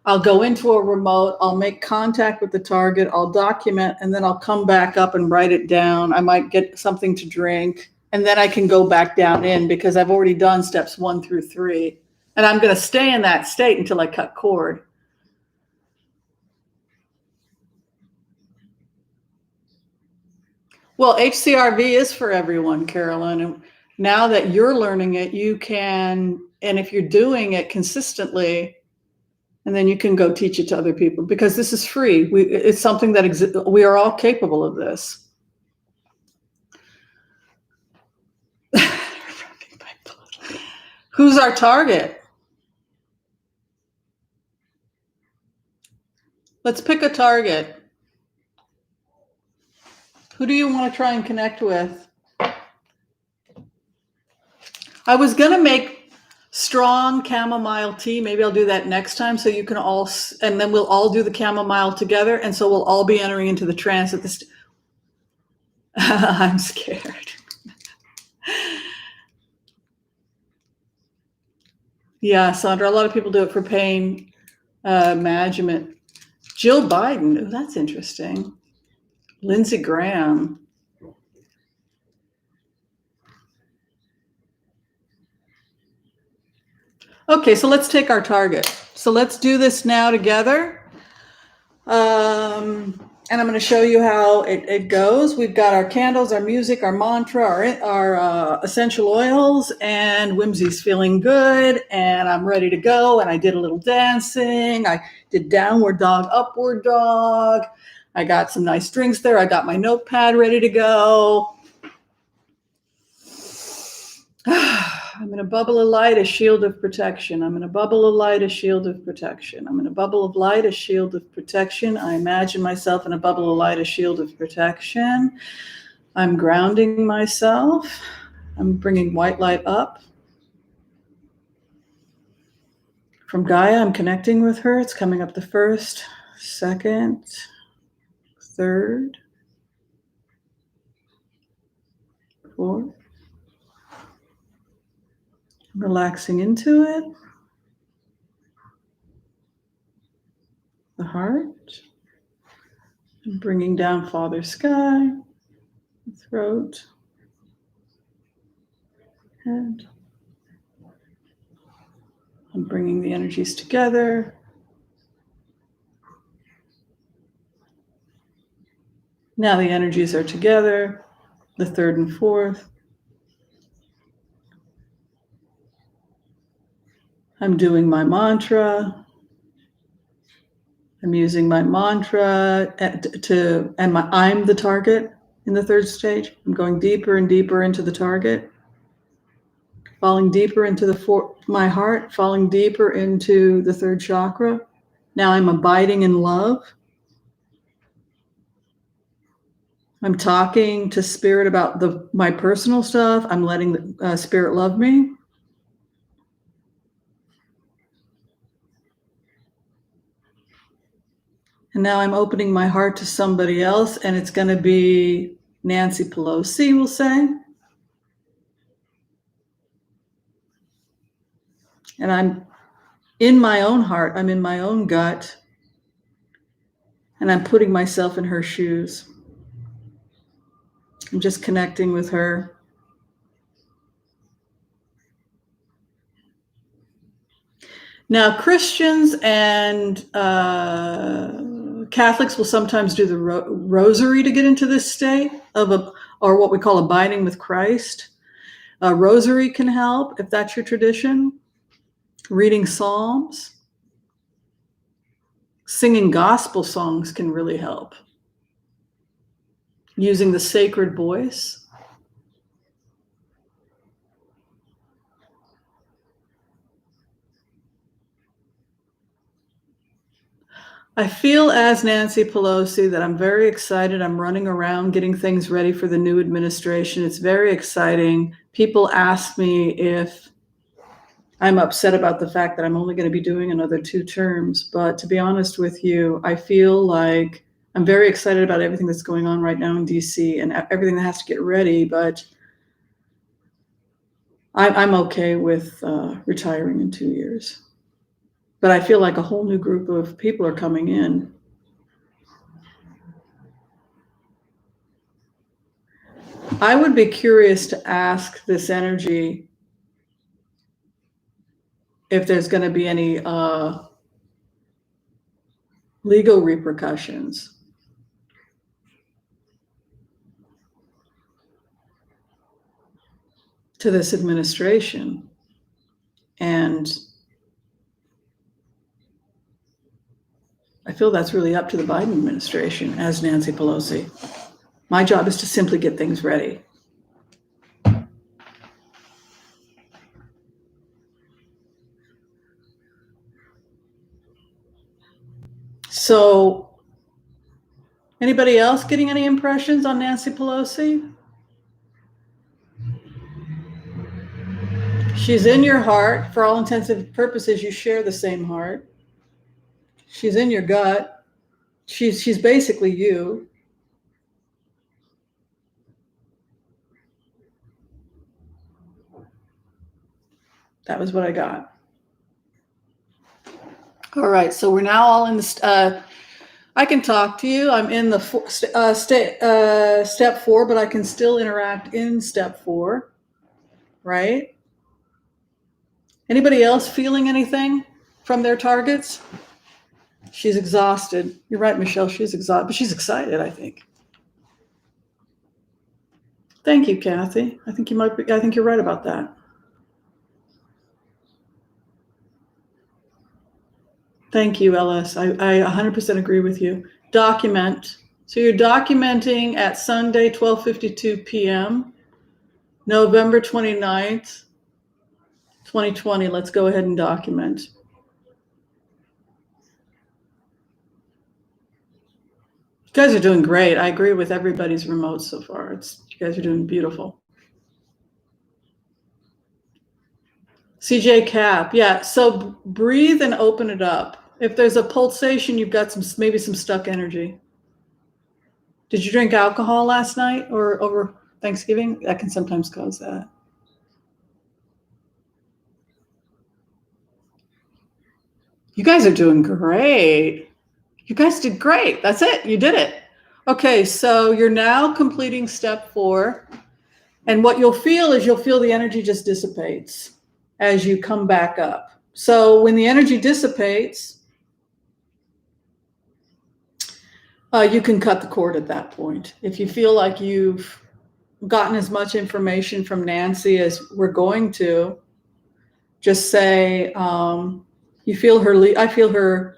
I'll go into a remote, I'll make contact with the target, I'll document, and then I'll come back up and write it down. I might get something to drink, and then I can go back down in because I've already done steps 1 through 3. And I'm going to stay in that state until I cut cord. Well, HCRV is for everyone, Carolyn. And now that you're learning it, you can, and if you're doing it consistently, and then you can go teach it to other people because this is free. It's something that we are all capable of this. Who's our target? Let's pick a target. Who do you want to try and connect with? I was going to make strong chamomile tea. Maybe I'll do that next time so you can all, and then we'll all do the chamomile together. And so we'll all be entering into the trance at this. I'm scared. Yeah, Sandra, a lot of people do it for pain management. Jill Biden, oh, that's interesting. Lindsey Graham. Okay, so let's take our target. So let's do this now together. And I'm going to show you how it goes. We've got our candles, our music, our mantra, our essential oils, and Whimsy's feeling good, and I'm ready to go. And I did a little dancing. I did downward dog, upward dog. I got some nice drinks there. I got my notepad ready to go. I'm in a bubble of light, a shield of protection. I'm in a bubble of light, a shield of protection. I'm in a bubble of light, a shield of protection. I imagine myself in a bubble of light, a shield of protection. I'm grounding myself. I'm bringing white light up. From Gaia, I'm connecting with her. It's coming up the first, second, third, fourth. Relaxing into it. The heart. And bringing down Father Sky, throat, head. I'm bringing the energies together. Now the energies are together, the third and fourth. I'm doing my mantra. I'm using my mantra I'm the target in the third stage. I'm going deeper and deeper into the target, falling deeper into my heart, falling deeper into the third chakra. Now I'm abiding in love. I'm talking to Spirit about my personal stuff. I'm letting the Spirit love me. And now I'm opening my heart to somebody else, and it's going to be Nancy Pelosi, we'll say. And I'm in my own heart, I'm in my own gut, and I'm putting myself in her shoes. I'm just connecting with her. Now, Christians and Catholics will sometimes do the rosary to get into this state or what we call abiding with Christ. Rosary can help if that's your tradition. Reading Psalms. Singing gospel songs can really help. Using the sacred voice. I feel as Nancy Pelosi that I'm very excited. I'm running around getting things ready for the new administration. It's very exciting. People ask me if I'm upset about the fact that I'm only going to be doing another 2 terms. But to be honest with you, I feel like I'm very excited about everything that's going on right now in DC and everything that has to get ready. But I'm okay with retiring in 2 years. But I feel like a whole new group of people are coming in. I would be curious to ask this energy if there's going to be any legal repercussions to this administration. And I feel that's really up to the Biden administration as Nancy Pelosi. My job is to simply get things ready. So, anybody else getting any impressions on Nancy Pelosi? She's in your heart. For all intents and purposes, you share the same heart. She's in your gut. She's basically you. That was what I got. All right, so we're now all in the. I can talk to you. I'm in the step 4, but I can still interact in step 4, right? Anybody else feeling anything from their targets? She's exhausted. You're right, Michelle. She's exhausted, but she's excited, I think. Thank you, Kathy. I think you're right about that. Thank you, Ellis. I 100% agree with you. Document. So you're documenting at Sunday, 12:52 p.m., November 29th, 2020. Let's go ahead and document. You guys are doing great. I agree with everybody's remote so far. You guys are doing beautiful. CJ Cap, yeah. So breathe and open it up. If there's a pulsation, you've got maybe some stuck energy. Did you drink alcohol last night or over Thanksgiving? That can sometimes cause that. You guys are doing great. You guys did great. That's it. You did it. Okay, so you're now completing step 4. And what you'll feel is the energy just dissipates as you come back up. So when the energy dissipates, you can cut the cord at that point. If you feel like you've gotten as much information from Nancy as we're going to, just say, you feel her, I feel her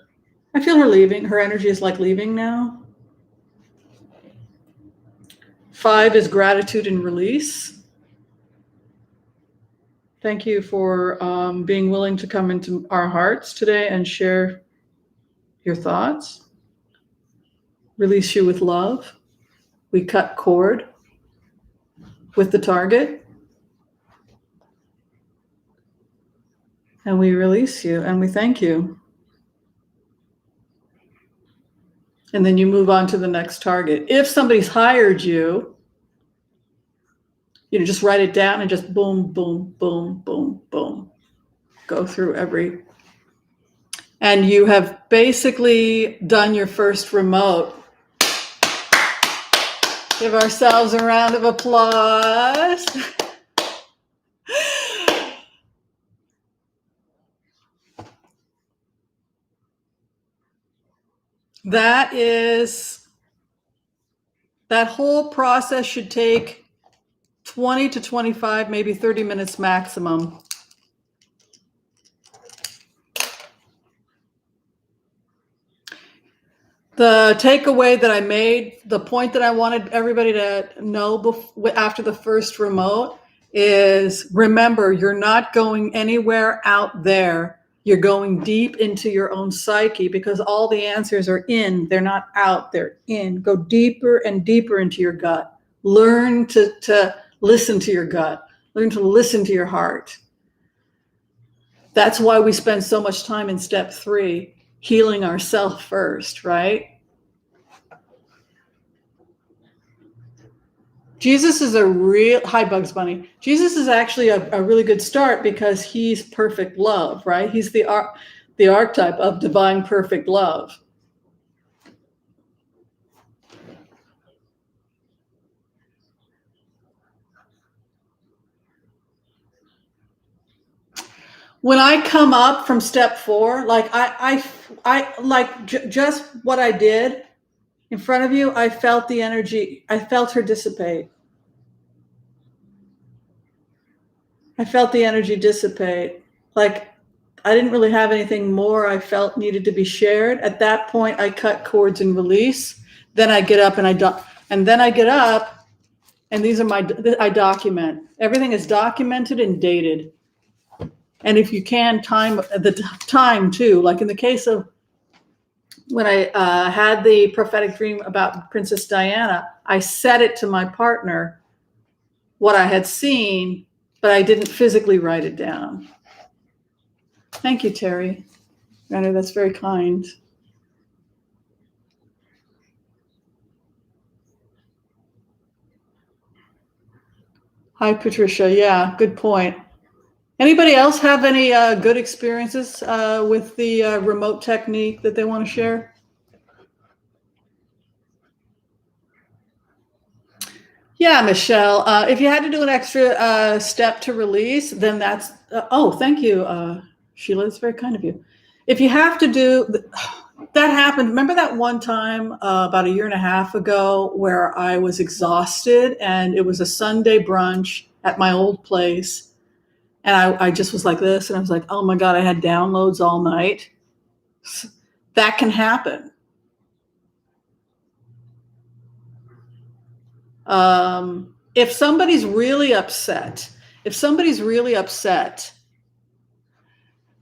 leaving. Her energy is like leaving now. 5 is gratitude and release. Thank you for being willing to come into our hearts today and share your thoughts. Release you with love. We cut cord with the target. And we release you and we thank you. And then you move on to the next target. If somebody's hired you, just write it down and just boom, boom, boom, boom, boom. Go through every. And you have basically done your first remote. Give ourselves a round of applause. That whole process should take 20 to 25, maybe 30 minutes maximum. The takeaway that I made, the point that I wanted everybody to know after the first remote is, remember, you're not going anywhere out there. You're going deep into your own psyche because all the answers are in. They're not out, they're in. Go deeper and deeper into your gut. Learn to listen to your gut. Learn to listen to your heart. That's why we spend so much time in step 3, healing ourselves first, right? Jesus is hi Bugs Bunny. Jesus is actually a really good start because he's perfect love, right? He's the archetype of divine perfect love. When I come up from step 4, like just what I did in front of you, I felt the energy. I felt her dissipate. I felt the energy dissipate. Like I didn't really have anything more I felt needed to be shared. At that point, I cut cords and release. Then I get up and I get up, and these are I document. Everything is documented and dated. And if you can, the time too. Like in the case of when I had the prophetic dream about Princess Diana, I said it to my partner, what I had seen, but I didn't physically write it down. Thank you, Terry. Randy, that's very kind. Hi, Patricia. Yeah, good point. Anybody else have any good experiences with the remote technique that they want to share? Yeah, Michelle. If you had to do an extra step to release, then that's. Oh, thank you, Sheila. It's very kind of you. If you have to do that, happened. Remember that one time about a year and a half ago where I was exhausted and it was a Sunday brunch at my old place, and I just was like this, and I was like, oh my God, I had downloads all night. That can happen. If somebody's really upset,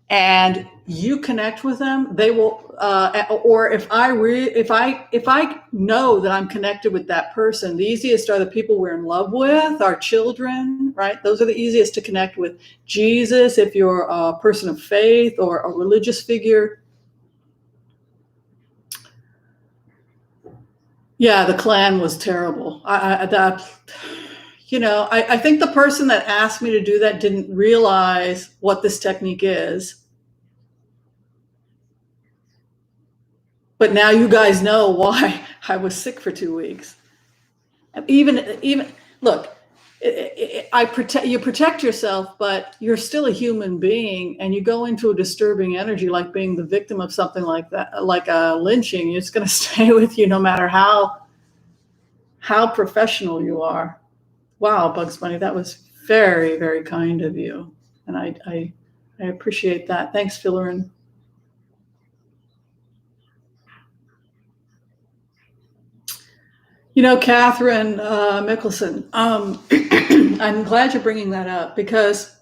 and you connect with them, they will. Or if I know that I'm connected with that person, the easiest are the people we're in love with, our children, right? Those are the easiest to connect with. Jesus, if you're a person of faith or a religious figure. Yeah, the clan was terrible. I think the person that asked me to do that didn't realize what this technique is. But now you guys know why I was sick for 2 weeks. Even look, you protect yourself, but you're still a human being, and you go into a disturbing energy like being the victim of something like that, like a lynching. It's going to stay with you no matter how professional you are. Wow, Bugs Bunny, that was very, very kind of you, and I appreciate that. Thanks, Fillerin. Catherine Mickelson, I'm glad you're bringing that up, because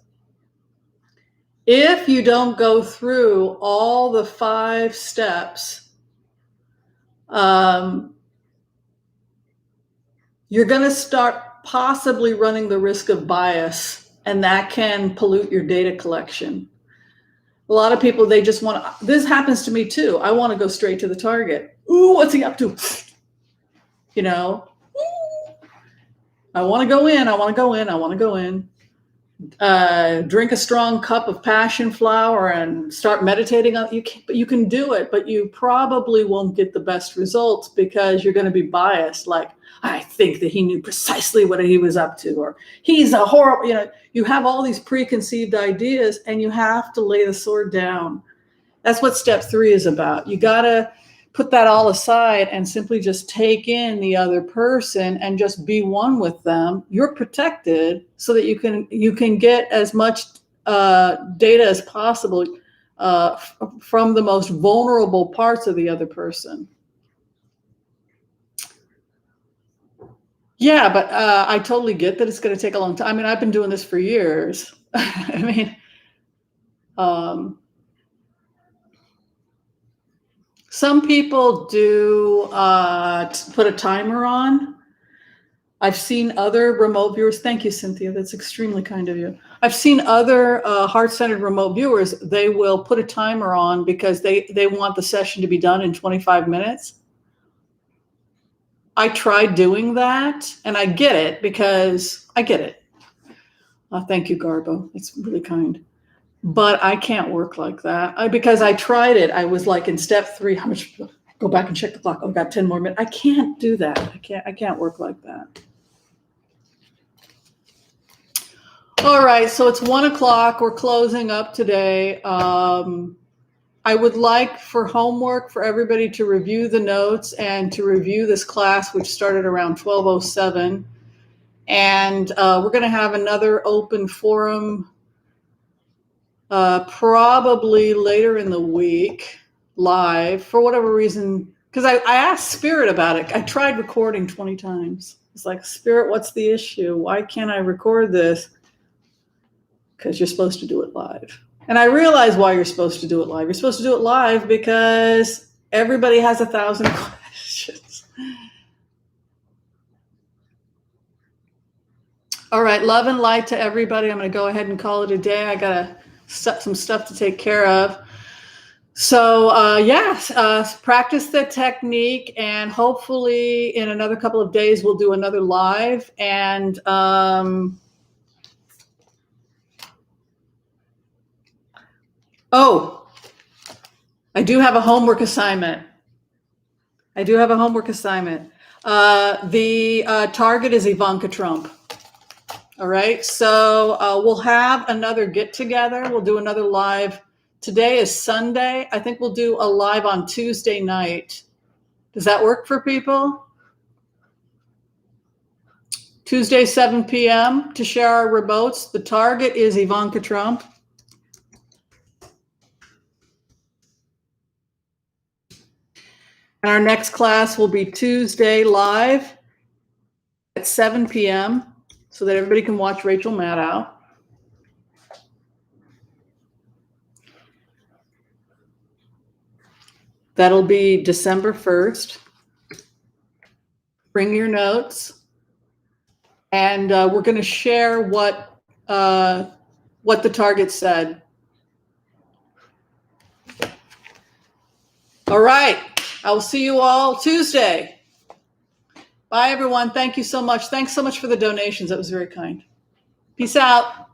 if you don't go through all the 5 steps, you're going to start possibly running the risk of bias, and that can pollute your data collection. A lot of people, they just want to, this happens to me too. I want to go straight to the target. Ooh, what's he up to? I want to go in. Drink a strong cup of passion flower and start meditating on it. You can do it, but you probably won't get the best results because you're going to be biased. Like, I think that he knew precisely what he was up to, or he's a horrible, you have all these preconceived ideas, and you have to lay the sword down. That's what step 3 is about. You got to put that all aside and simply just take in the other person and just be one with them. You're protected so that you can get as much data as possible from the most vulnerable parts of the other person. Yeah, but I totally get that it's going to take a long time. I mean, I've been doing this for years. I mean, some people do put a timer on. I've seen other remote viewers. Thank you, Cynthia. That's extremely kind of you. I've seen other heart-centered remote viewers. They will put a timer on because they want the session to be done in 25 minutes. I tried doing that, and I get it because I get it. Thank you, Garbo. It's really kind. But I can't work like that because I tried it. I was like in step 3. How much? Go back and check the clock. I've got 10 more minutes. I can't do that. I can't work like that. All right. So it's 1 o'clock. We're closing up today. I would like for homework for everybody to review the notes and to review this class, which started around 12:07. And we're going to have another open forum probably later in the week, live, for whatever reason, because I asked Spirit about it. I tried recording 20 times. It's like, Spirit, what's the issue? Why can't I record this? Because you're supposed to do it live. And I realize why you're supposed to do it live. You're supposed to do it live because everybody has 1,000 questions. All right, love and light to everybody. I'm going to go ahead and call it a day. I got to set some stuff to take care of. So yes, practice the technique, and hopefully in another couple of days we'll do another live. And I do have a homework assignment. The target is Ivanka Trump. All right, so we'll have another get together. We'll do another live. Today is Sunday. I think we'll do a live on Tuesday night. Does that work for people? Tuesday, 7 p.m. to share our remotes. The target is Ivanka Trump. And our next class will be Tuesday live at 7 p.m. so that everybody can watch Rachel Maddow. That'll be December 1st. Bring your notes. And we're going to share what the target said. All right. I will see you all Tuesday. Bye, everyone. Thank you so much. Thanks so much for the donations. That was very kind. Peace out.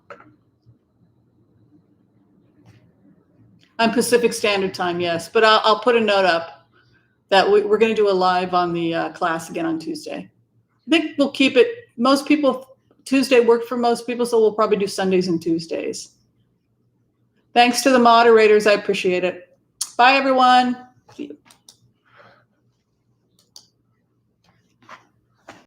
I'm Pacific Standard Time, yes. But I'll put a note up that we're going to do a live on the class again on Tuesday. I think we'll keep it. Most people, Tuesday worked for most people, so we'll probably do Sundays and Tuesdays. Thanks to the moderators. I appreciate it. Bye, everyone.